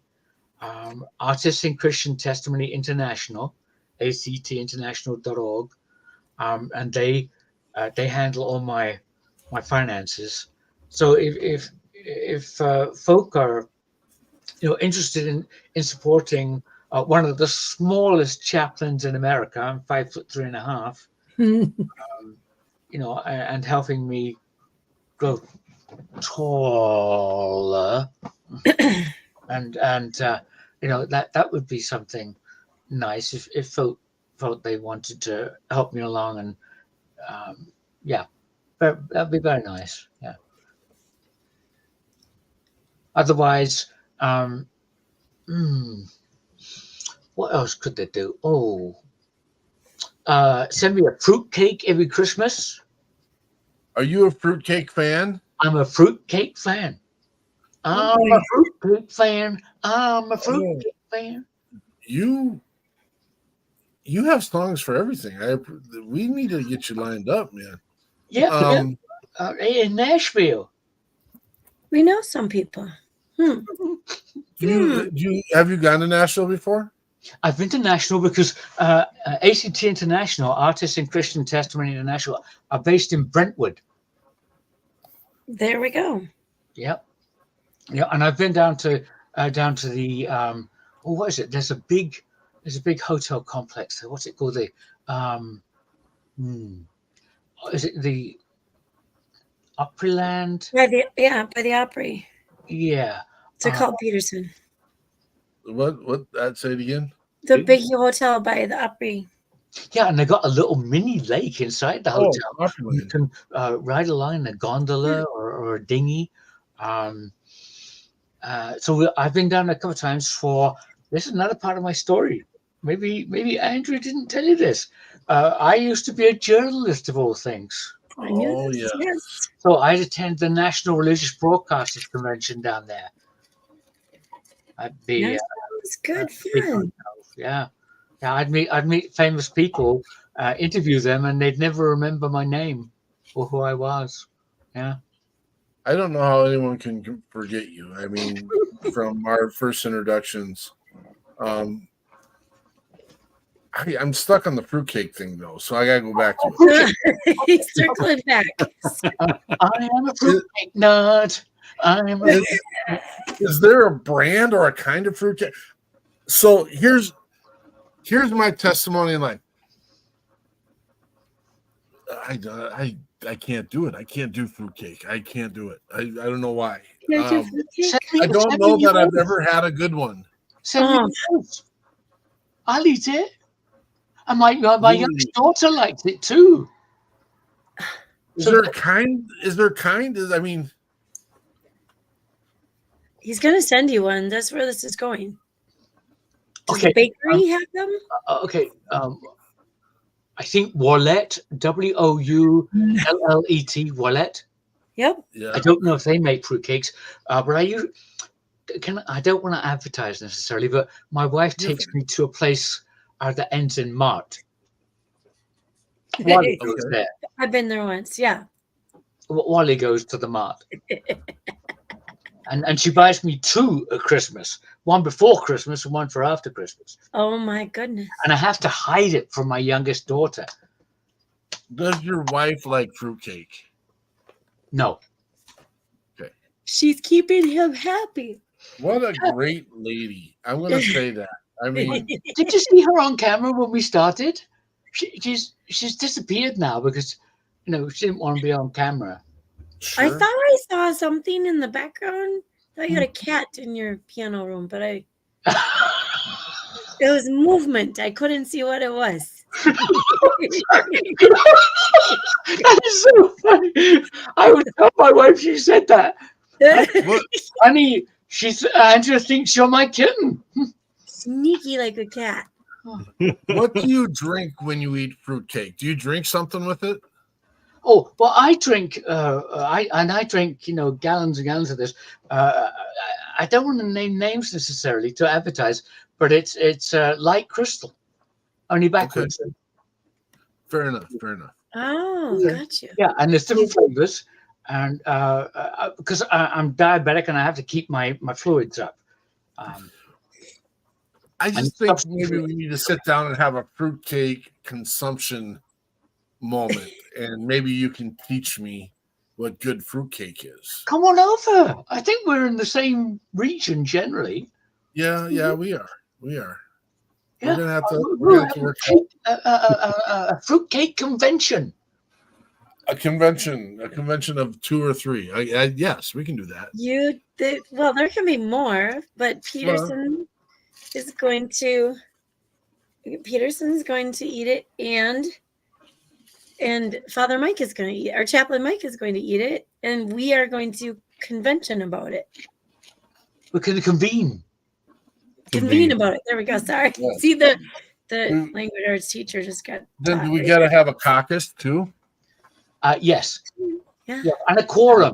Artists in Christian Testimony International, actinternational.org, and they handle all my finances. So if folk are interested in supporting one of the smallest chaplains in America, I'm 5'3.5", and helping me grow taller, and that would be something nice if folk they wanted to help me along, and that'd be very nice. Yeah. Otherwise, what else could they do? Send me a fruitcake every Christmas. Are you a fruitcake fan? I'm a fruitcake fan. I'm a fruitcake fan. You have songs for everything. We need to get you lined up, man. Yeah, in Nashville. We know some people. Have you gone to Nashville before? I've been to Nashville because ACT International, Artists in Christian Testimony International, are based in Brentwood. There we go. Yep. Yeah, and I've been down to the what is it? There's a big hotel complex there. What's it called? Is it the Opryland? By the Opry. Yeah. It's called Peterson. What? Say it again. The big hotel by the Opry. Yeah, and they got a little mini lake inside the hotel. You can ride along in a gondola or a dinghy. So I've been down a couple of times for. This is another part of my story. Maybe Andrew didn't tell you this. I used to be a journalist of all things. I knew this. Yes. So I'd attend the National Religious Broadcasters Convention down there. I'd be. That was good fun. Yeah. I'd meet famous people, interview them, and they'd never remember my name or who I was. Yeah. I don't know how anyone can forget you. I mean, from our first introductions, I'm stuck on the fruitcake thing though, so I gotta go back to it. He's circling back. I am a fruitcake nut. Is there a brand or a kind of fruitcake? So here's my testimony in life. I can't do it. I can't do fruitcake. I can't do it. I don't know why. I don't know that I've ever had a good one. I'll eat it. And my youngest daughter likes it too. Is there kind? I mean, he's gonna send you one. That's where this is going. Does okay. the bakery have them? Okay. I think Wallet, WOULLET, Wallet. Yep. Yeah. I don't know if they make fruitcakes, but I don't want to advertise necessarily, but my wife takes me to a place that ends in Mart. Wally goes there. I've been there once. Yeah. Wally goes to the Mart. And she buys me two at Christmas, one before Christmas and one for after Christmas. Oh my goodness! And I have to hide it from my youngest daughter. Does your wife like fruitcake? No. Okay. She's keeping him happy. What a great lady! I'm going to say that. I mean, did you see her on camera when we started? She's disappeared now because she didn't want to be on camera. Sure. I thought I saw something in the background thought you had a cat in your piano room, but it was movement. I couldn't see what it was. That is so funny. I would tell my wife she said that. Honey, Andrea thinks you're my kitten. Sneaky like a cat. What do you drink when you eat fruitcake? Do you drink something with it? Oh, well, I drink, I drink, gallons and gallons of this. I don't want to name names necessarily to advertise, but it's light crystal, only backwards. Okay. Fair enough. Oh, gotcha. Yeah, and there's different flavors, and because I'm diabetic and I have to keep my fluids up. I just think maybe we need to sit down and have a fruitcake consumption moment, and maybe you can teach me what good fruitcake is. Come on over. I think we're in the same region generally. Yeah, we are. Yeah. We're gonna have to work a fruitcake convention. A convention of 2 or 3. Yes, we can do that. Well, there can be more, but Peterson's going to eat it, and Father Mike is going to eat it. Our chaplain Mike is going to eat it, and we are going to convention about it. We're going to convene about it. There we go. Sorry. Yeah. See, the language arts teacher just got. Then do we got to have a caucus too? Yes. Yeah. And a quorum.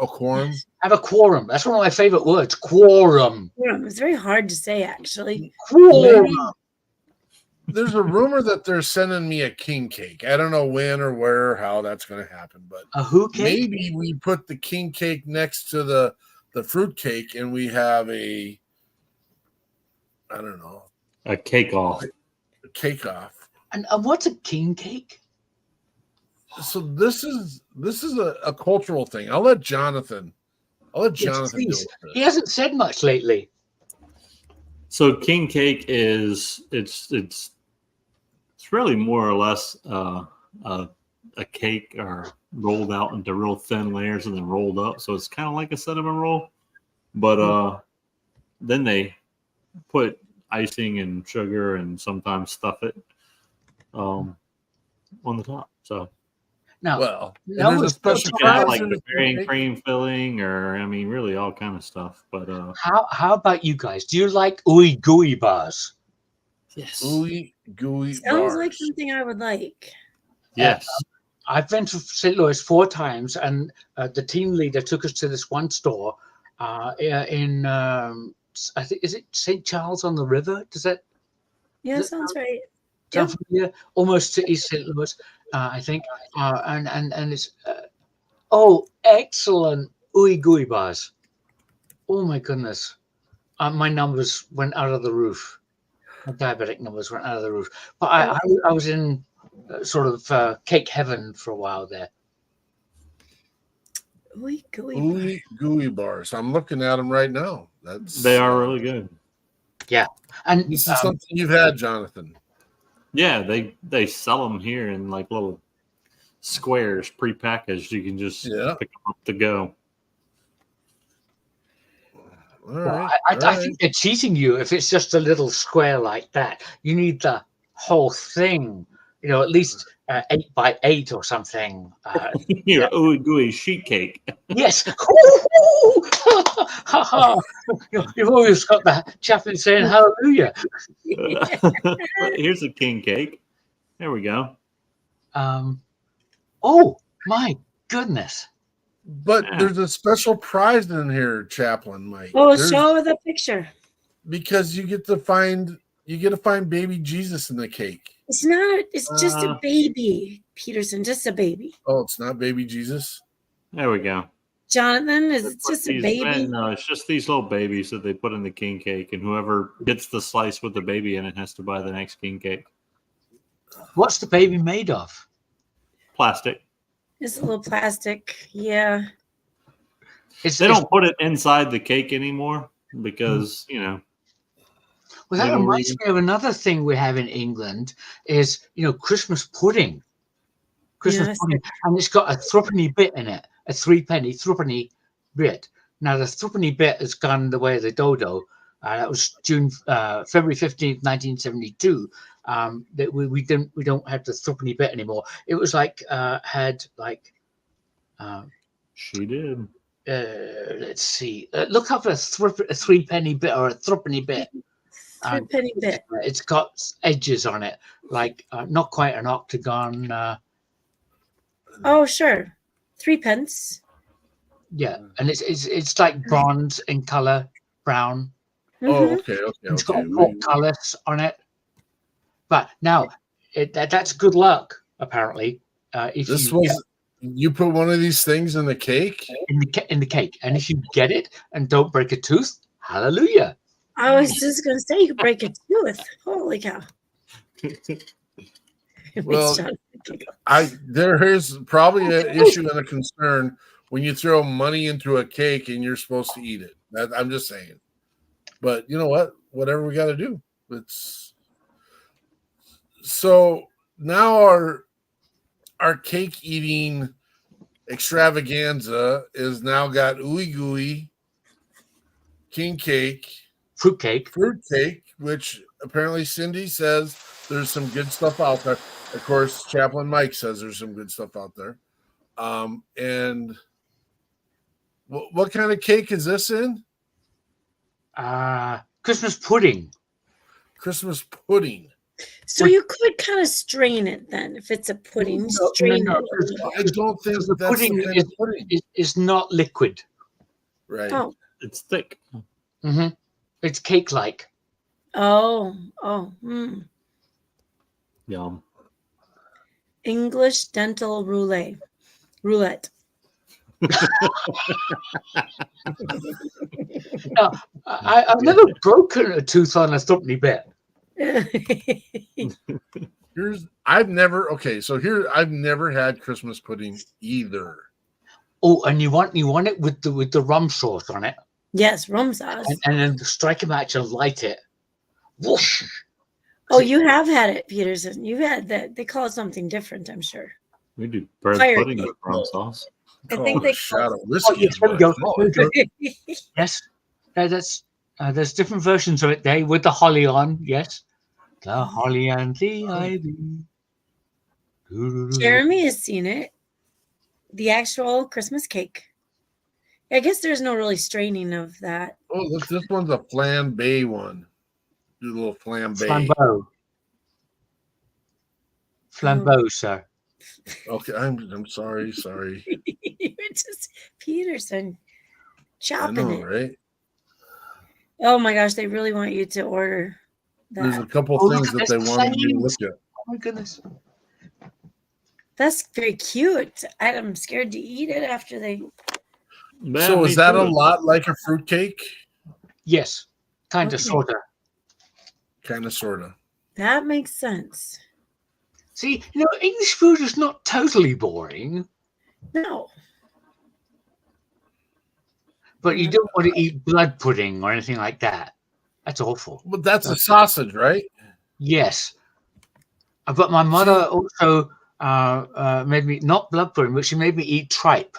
A quorum? Have a quorum. That's one of my favorite words. Quorum. It's very hard to say, actually. Quorum. There's a rumor that they're sending me a king cake. I don't know when or where or how that's going to happen, but a who cake? Maybe we put the king cake next to the fruit cake, and we have a cake off. A cake off. And what's a king cake? So this is a cultural thing. I'll let Jonathan do it. He hasn't said much lately. So king cake is it's really more or less a cake or rolled out into real thin layers and then rolled up. So it's kind of like a cinnamon roll, but then they put icing and sugar and sometimes stuff it on the top. So there's a special like the berry and cream filling, or really all kind of stuff. But how about you guys? Do you like ooey gooey bars? Yes. Ooey gooey sounds like something I would like. Yes. I've been to St. Louis 4 times, and the team leader took us to this one store in I think, is it St. Charles on the River? Does that? Yeah, sounds right. Yep. Almost to East St. Louis, I think. And it's excellent ooey gooey bars. Oh my goodness, my numbers went out of the roof. My diabetic numbers went out of the roof. But I was in sort of cake heaven for a while there. Ooey gooey bars. I'm looking at them right now. They are really good. Yeah, and this is something you've had, Jonathan. Yeah, they sell them here in like little squares, prepackaged. You can just pick them up to go. I think they're cheating you if it's just a little square like that. You need the whole thing. At least 8 by 8 or something. Ooey gooey sheet cake. Yes. You've always got the chaplain saying hallelujah. Here's a king cake. There we go. Oh my goodness. But there's a special prize in here, Chaplain Mike. Oh, show the picture. Because you get to find baby Jesus in the cake. It's not. It's just a baby, Peterson. Just a baby. Oh, it's not baby Jesus. There we go. Jonathan, it's just a baby. No, it's just these little babies that they put in the king cake, and whoever gets the slice with the baby in it has to buy the next king cake. What's the baby made of? Plastic. It's a little plastic. Yeah. They don't put it inside the cake anymore because Well, that reminds me of another thing we have in England is, Christmas pudding. Christmas pudding. And it's got a threepenny bit in it, a 3-penny threepenny bit. Now the threepenny bit has gone the way of the dodo. That was February 15th, 1972. That we don't have the threepenny bit anymore. It was like had like. She did. Let's see. Look up a threepenny bit or a threepenny bit. Threepenny bit. It's got edges on it, like not quite an octagon. Oh, sure. 3 pence. Yeah, and it's like bronze in color, brown. Oh, okay. It's got portcullis on it. But now that's good luck, apparently. You put one of these things in the cake? In the cake. And if you get it and don't break a tooth, hallelujah. I was just going to say you could break a tooth. Holy cow. Well, there is probably an issue and a concern when you throw money into a cake and you're supposed to eat it. I'm just saying. But you know what? Whatever we got to do. So now our cake eating extravaganza is now got ooey gooey, king cake, fruit cake, which apparently Cindy says there's some good stuff out there. Of course, Chaplain Mike says there's some good stuff out there. And what kind of cake is this in? Christmas pudding. Christmas pudding. So you could kind of strain it then, if it's a pudding. Strain it. I don't think the pudding is not liquid. Right. Oh. It's thick. Mm-hmm. It's cake-like. Oh. Yum. English dental roulette. Now, I've never broken a tooth on a threepenny bit. I've never had Christmas pudding either. Oh, and you want it with the rum sauce on it. Yes, rum sauce. And then strike a match and light it. Whoosh. Oh, you have had it, Peterson. You've had that. They call it something different, I'm sure. We do bread pudding with rum sauce. I think they shot of There whiskey. we go. Yes, there's different versions of it there with the holly on. Yes, the holly and the ivy. Jeremy has seen it. The actual Christmas cake. I guess there's no really straining of that. Oh, look, this one's a flambe one. Do a little flambe. Flambeau, sir. Okay, I'm sorry. You're just Peterson chopping it. Right? Oh my gosh, they really want you to order that. There's a couple things that they want you to look at. Oh my goodness. That's very cute. I'm scared to eat it after they. So is that a lot like a fruitcake? Yes, kind of, sorta. Kind of, sorta. That makes sense. See, English food is not totally boring. No. But you don't want to eat blood pudding or anything like that. That's awful. But that's a sausage, right? Yes. But my mother also made me, not blood pudding, but she made me eat tripe.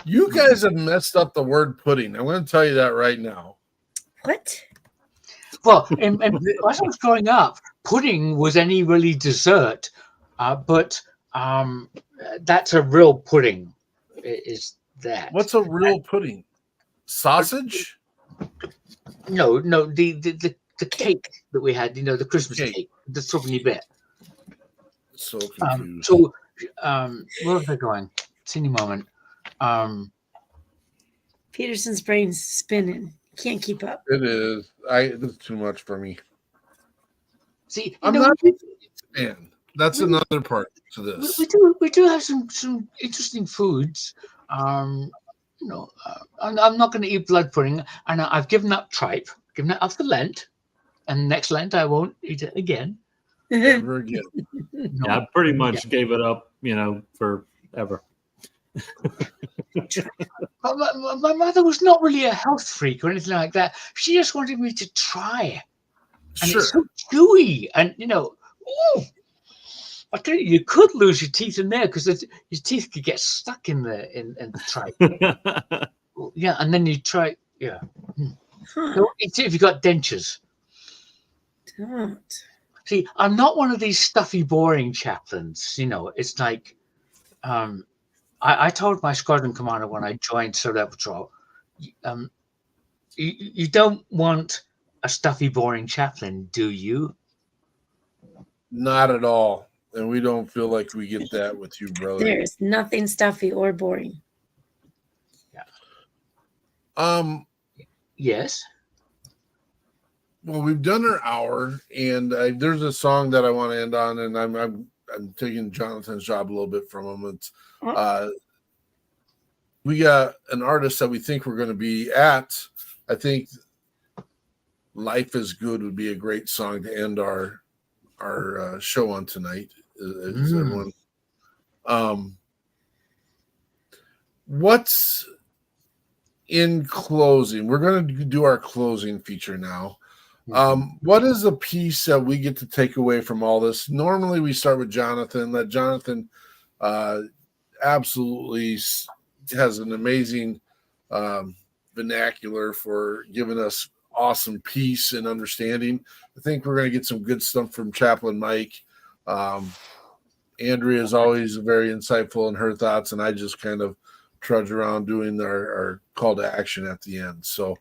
You guys have messed up the word pudding. I'm going to tell you that right now. What? Well, and as I was growing up, pudding was any really dessert, but that's a real pudding. Is that? What's a real pudding? Sausage? No, the cake that we had. The Christmas cake, the threepenny bit. So confused. Where was I going? Teeny moment. Peterson's brain's spinning. Can't keep up. It is. It's too much for me. See, I'm not a fan. That's another part to this. We do have some interesting foods. I'm not going to eat blood pudding, and I've given up tripe. Given it up for Lent, and next Lent I won't eat it again. Never again. No. Yeah, I pretty much gave it up, forever. My mother was not really a health freak or anything like that. She just wanted me to try. And it's so chewy. And, I tell you, you could lose your teeth in there because your teeth could get stuck in the tray. Yeah, and then you try. Yeah. Huh. If you got dentures. Don't. See, I'm not one of these stuffy, boring chaplains. It's like, I told my squadron commander when I joined Civil Patrol, you don't want a stuffy, boring chaplain, do you? Not at all. And we don't feel like we get that with you, brother. There's nothing stuffy or boring. Yeah. Yes. Well, we've done our hour, and there's a song that I want to end on, and I'm taking Jonathan's job a little bit from him. It's we got an artist that we think we're going to be at. I think "Life Is Good" would be a great song to end our show on tonight. Is everyone? What's in closing? We're going to do our closing feature now. What is a piece that we get to take away from all this? Normally we start with Jonathan. Let Jonathan absolutely has an amazing vernacular for giving us awesome peace and understanding. I think we're going to get some good stuff from Chaplain Mike. Andrea is always very insightful in her thoughts, and I just kind of trudge around doing our call to action at the end. So,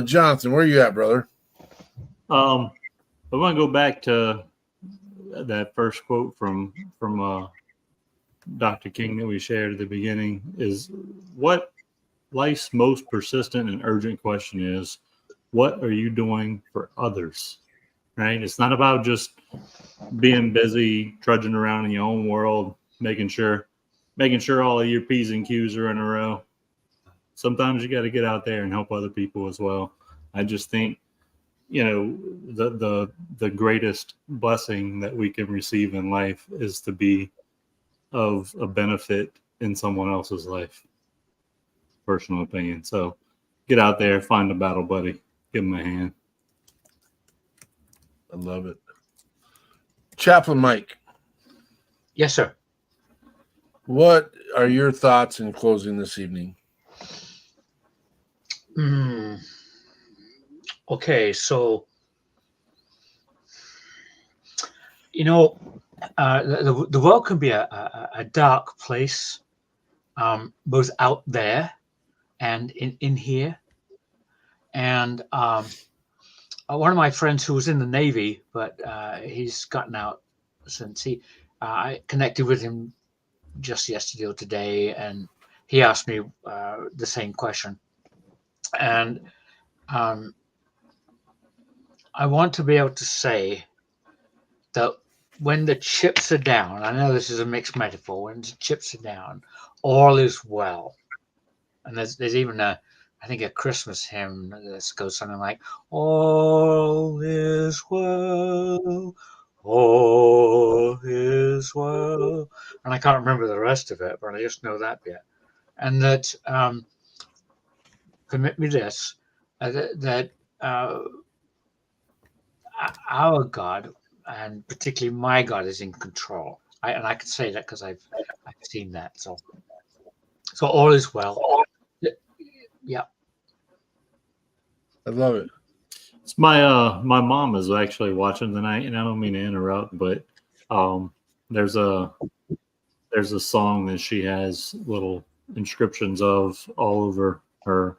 Jonathan, where are you at, brother? I want to go back to that first quote from Dr. King that we shared at the beginning. Is what life's most persistent and urgent question is, what are you doing for others? Right? It's not about just being busy, trudging around in your own world, making sure all of your P's and Q's are in a row. Sometimes you got to get out there and help other people as well. I just think, the greatest blessing that we can receive in life is to be of a benefit in someone else's life. Personal opinion. So get out there, find a battle buddy, give him a hand. I love it. Chaplain Mike. Yes, sir. What are your thoughts in closing this evening? Okay, so the world can be a dark place, both out there and in here. And one of my friends who was in the Navy, but he's gotten out since I connected with him just yesterday or today, and he asked me the same question. And I want to be able to say that when the chips are down, I know this is a mixed metaphor, when the chips are down, all is well. And there's even I think a Christmas hymn that goes something like, all is well, all is well. And I can't remember the rest of it, but I just know that bit. And that, permit me this, that our God, and particularly my God, is in control. I can say that because I've seen that. So all is well. Yeah. I love it. It's my mom is actually watching tonight, and I don't mean to interrupt, but there's a song that she has little inscriptions of all over her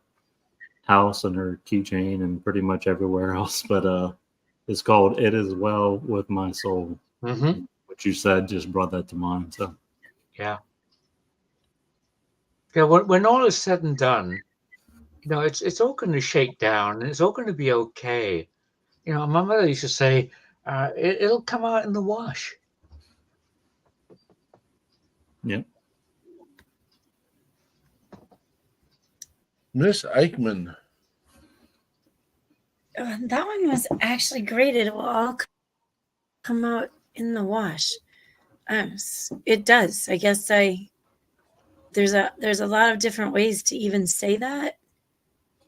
house and her keychain and pretty much everywhere else, but it's called "It Is Well With My Soul." Mm-hmm. What you said just brought that to mind. So yeah, when all is said and done, it's all going to shake down and it's all going to be okay. My mother used to say, it'll come out in the wash. Yep. Miss Eichmann. That one was actually great. It will all come out in the wash. It does. I guess there's a lot of different ways to even say that.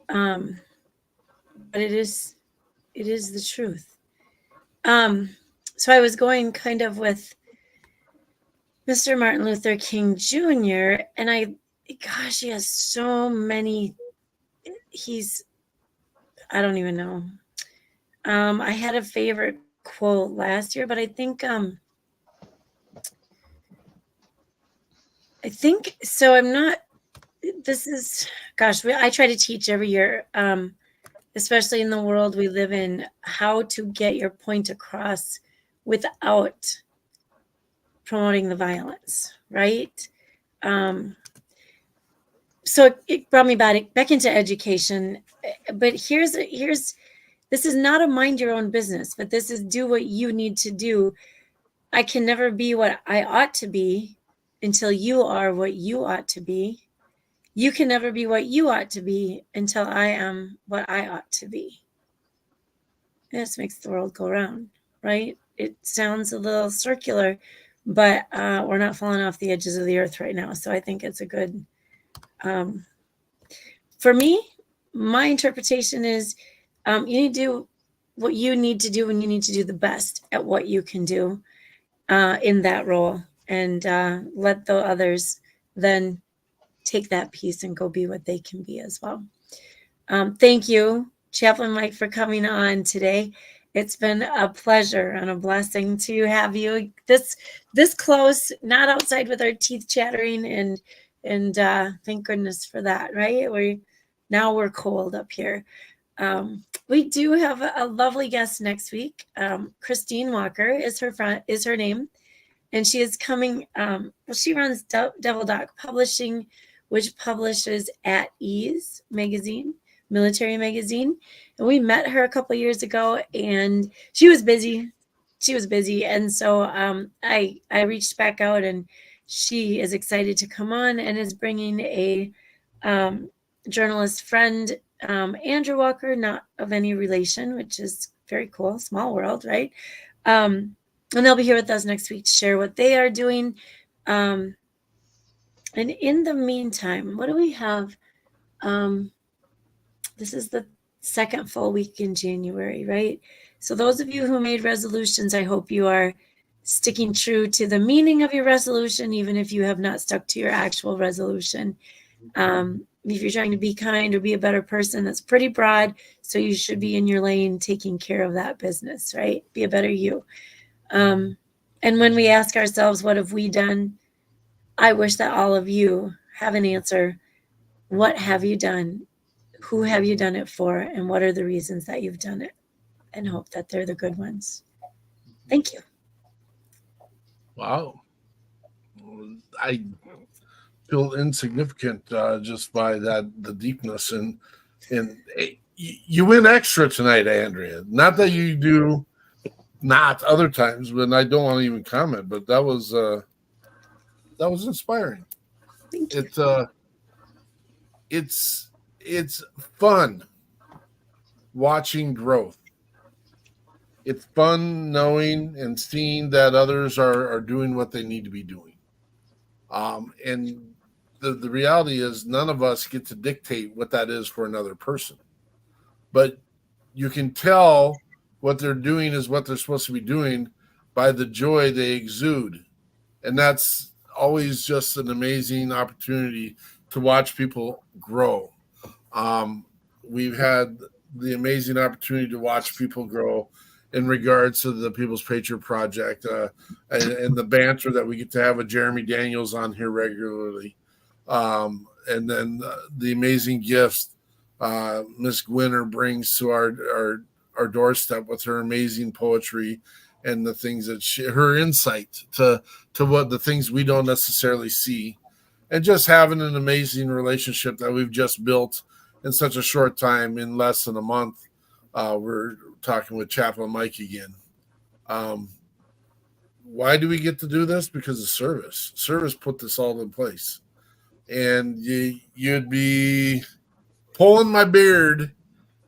But it is the truth. So I was going kind of with Mr. Martin Luther King Jr. And he has so many. I don't even know. I had a favorite quote last year, but I think so. I'm not. This is, I try to teach every year, especially in the world we live in, how to get your point across without promoting the violence, right? So it brought me back into education. But this is not a mind your own business, but this is do what you need to do. I can never be what I ought to be until you are what you ought to be. You can never be what you ought to be until I am what I ought to be. This makes the world go round, right? It sounds a little circular, but we're not falling off the edges of the earth right now. So I think it's a good, for me, my interpretation is you need to do what you need to do, and you need to do the best at what you can do in that role, and let the others then take that piece and go be what they can be as well. Thank you, Chaplain Mike, for coming on today. It's been a pleasure and a blessing to have you this close, not outside with our teeth chattering, and thank goodness for that, right? We're cold up here. We do have a lovely guest next week. Christine Walker is her name, and she is coming. She runs Devil Doc Publishing, which publishes At Ease magazine, military magazine. And we met her a couple years ago, and she was busy. And so I reached back out, and she is excited to come on and is bringing a journalist friend, Andrew Walker, not of any relation, which is very cool. Small world, right? And they'll be here with us next week to share what they are doing. And in the meantime, what do we have? This is the second full week in January, right? So those of you who made resolutions, I hope you are sticking true to the meaning of your resolution, even if you have not stuck to your actual resolution. If you're trying to be kind or be a better person, that's pretty broad. So you should be in your lane taking care of that business, right? Be a better you. And when we ask ourselves, what have we done? I wish that all of you have an answer. What have you done? Who have you done it for? And what are the reasons that you've done it? And hope that they're the good ones. Thank you. Wow. I feel insignificant just by the deepness. And you went extra tonight, Andrea. Not that you do not other times, but I don't want to even comment, but that was inspiring. Thank you. It's fun watching growth. It's fun knowing and seeing that others are doing what they need to be doing. And the reality is none of us get to dictate what that is for another person. But you can tell what they're doing is what they're supposed to be doing by the joy they exude. And that's always just an amazing opportunity to watch people grow. We've had the amazing opportunity to watch people grow in regards to the People's Patriot Project and the banter that we get to have with Jeremy Daniels on here regularly. And then the amazing gifts Miss Gwinner brings to our doorstep with her amazing poetry and the things that her insight to what the things we don't necessarily see, and just having an amazing relationship that we've just built in such a short time, in less than a month. We're talking with Chaplain Mike again. Why do we get to do this? Because of service. Service put this all in place. And you'd be pulling my beard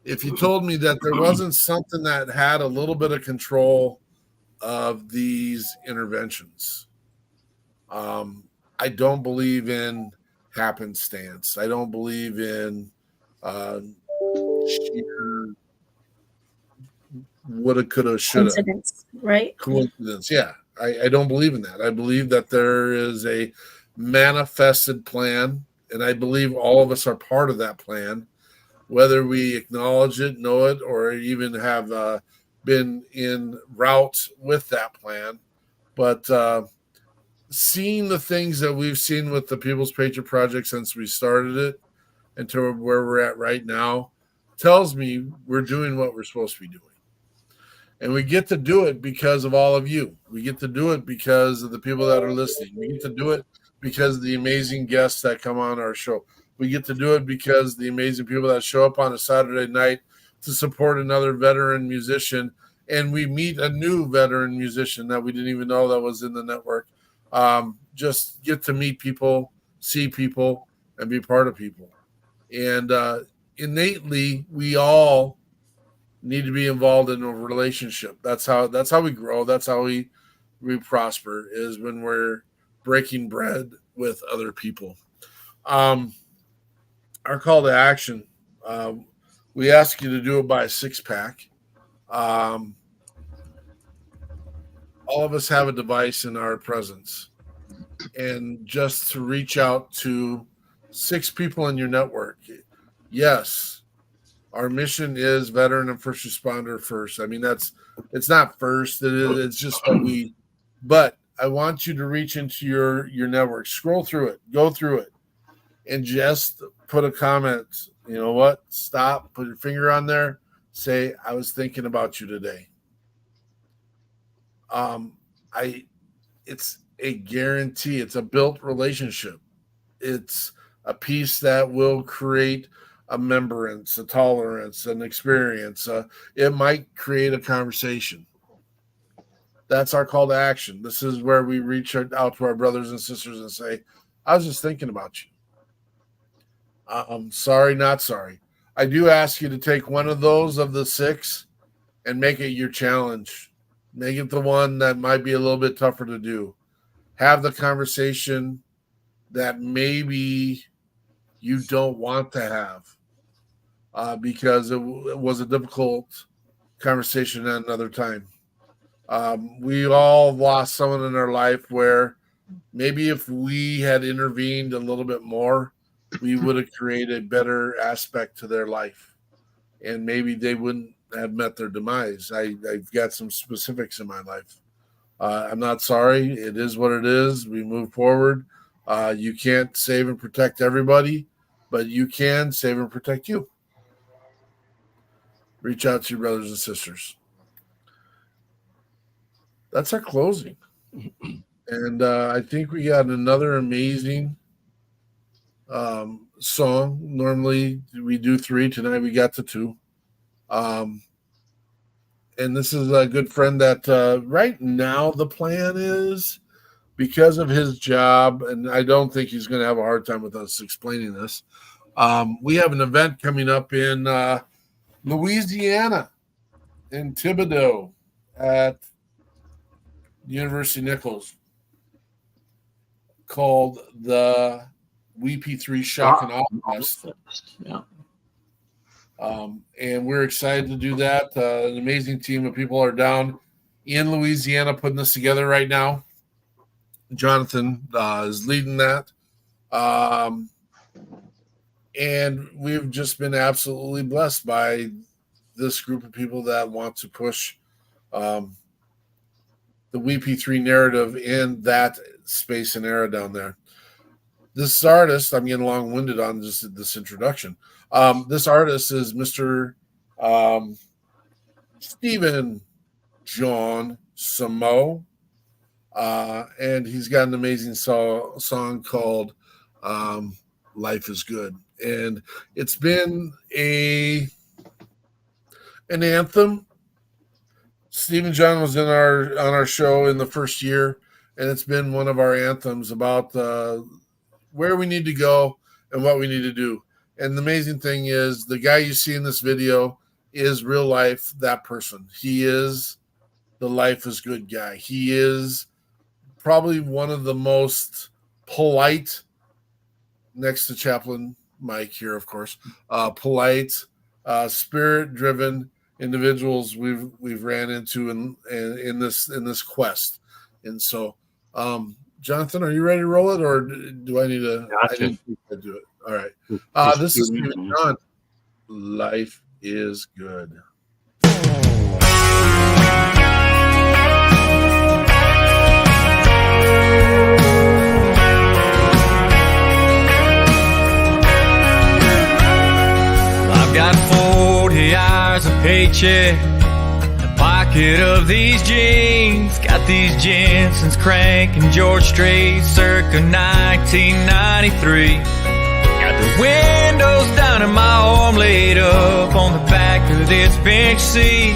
if you told me that there wasn't something that had a little bit of control of these interventions. I don't believe in happenstance. I don't believe in sheer woulda, coulda, shoulda. Coincidence, right? Coincidence, yeah. I don't believe in that. I believe that there is a manifested plan, and I believe all of us are part of that plan, whether we acknowledge it, know it, or even have been in route with that plan. But seeing the things that we've seen with the People's Patriot Project since we started it and to where we're at right now tells me we're doing what we're supposed to be doing. And we get to do it because of all of you. We get to do it because of the people that are listening. We get to do it because of the amazing guests that come on our show. We get to do it because the amazing people that show up on a Saturday night to support another veteran musician. And we meet a new veteran musician that we didn't even know that was in the network. Just get to meet people, see people, and be part of people. And innately, we all need to be involved in a relationship. That's how we grow. That's how we prosper, is when we're breaking bread with other people. Our call to action, we ask you to do it by a 6-pack. All of us have a device in our presence, and just to reach out to 6 people in your network. Yes, our mission is veteran and first responder first. I mean, it's not first. It's just what we. But I want you to reach into your network, scroll through it, go through it, and just put a comment. You know what? Stop. Put your finger on there. Say, I was thinking about you today. It's a guarantee. It's a built relationship. It's a piece that will create a remembrance, a tolerance, an experience. It might create a conversation. That's our call to action. This is where we reach out to our brothers and sisters and say, I was just thinking about you. I'm sorry, not sorry. I do ask you to take one of those of the 6 and make it your challenge. Make it the one that might be a little bit tougher to do. Have the conversation that maybe you don't want to have because it was a difficult conversation at another time. We all lost someone in our life where maybe if we had intervened a little bit more, we would have created a better aspect to their life. And maybe they wouldn't have met their demise. I've got some specifics in my life. I'm not sorry. It is what it is. We move forward. You can't save and protect everybody, but you can save and protect you. Reach out to your brothers and sisters. That's our closing. And I think we got another amazing song. Normally we do 3. Tonight we got to 2. And this is a good friend that right now the plan is, because of his job, and I don't think he's going to have a hard time with us explaining this. We have an event coming up in Louisiana, in Thibodaux, at University of Nichols, called the WeP3 Shock and Awe Fest. Yeah. And we're excited to do that. An amazing team of people are down in Louisiana putting this together right now. Jonathan is leading that. And we've just been absolutely blessed by this group of people that want to push the WeP3 narrative in that space and era down there. This artist, I'm getting long-winded on this introduction. This artist is Mr. Stephen John Samo, and he's got an amazing song called Life is Good. And it's been an anthem. Stephen John was on our show in the first year, and it's been one of our anthems about where we need to go and what we need to do. And the amazing thing is, the guy you see in this video is real life that person. He is the Life is Good guy. He is probably one of the most polite, next to Chaplain Mike here, of course, polite, spirit-driven individuals we've ran into in this quest. And so, Jonathan, are you ready to roll it, or do I need to? Gotcha. I need to do it. All right. This is Stephen John. Life is good. I've got 40 hours of paycheck, the pocket of these jeans. Got these Jensen's cranking George Strait circa 1993. Got the windows down and my arm laid up on the back of this bench seat.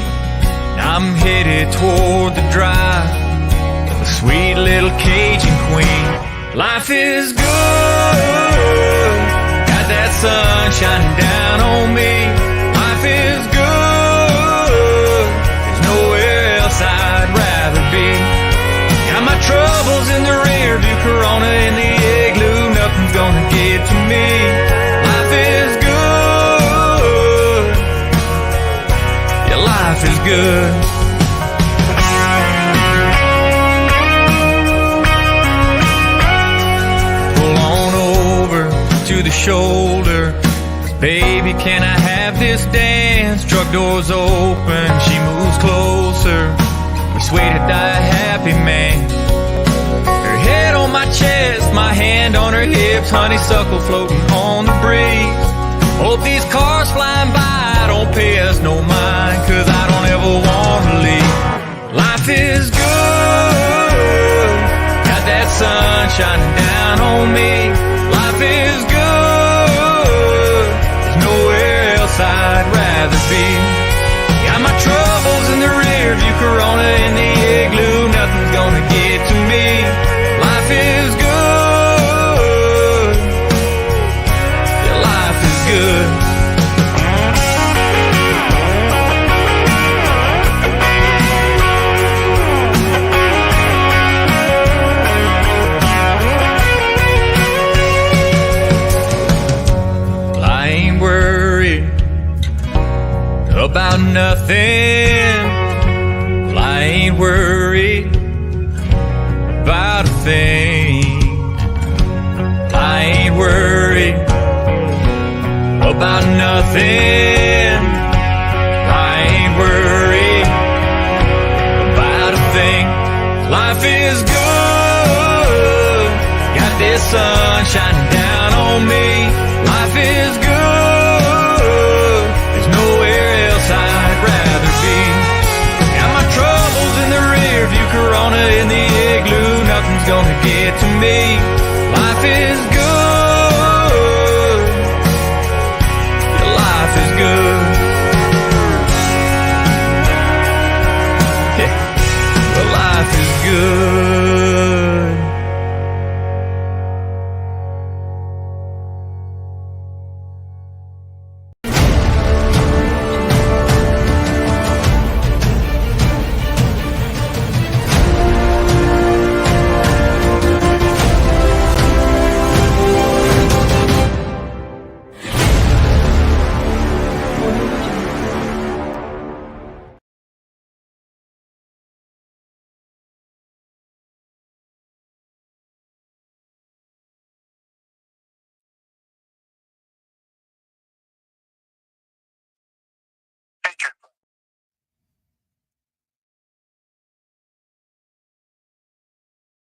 I'm headed toward the drive of a sweet little Cajun queen. Life is good, got that sun shining down on me. Life is good, there's nowhere else I'd rather be. Got my troubles in the rear view, Corona in the igloo, nothing's gonna get to me. Life is good, yeah, life is good. Pull on over to the shoulder, baby, can I have this dance? Truck doors open, she moves closer, we sway to die happy man. Her head on my chest, my hand on her hips, honeysuckle floating on the breeze. Hope these cars flying by don't pay us no mind, cause I don't ever wanna leave. Life is good, got that sun shining down on me. Life is good, there's nowhere else I'd rather be. Got my troubles in the rear view, Corona in the igloo, nothing's gonna get to me. Life is good, yeah, life is good. I ain't worried about nothing. Well, I ain't worried about a thing. I ain't worried about nothing. I ain't worried about a thing. Life is good, got this sun shining down on me. Life is good, there's nowhere else I'd rather be. Got my troubles in the rear view, Corona in the igloo, nothing's gonna get to me. Life is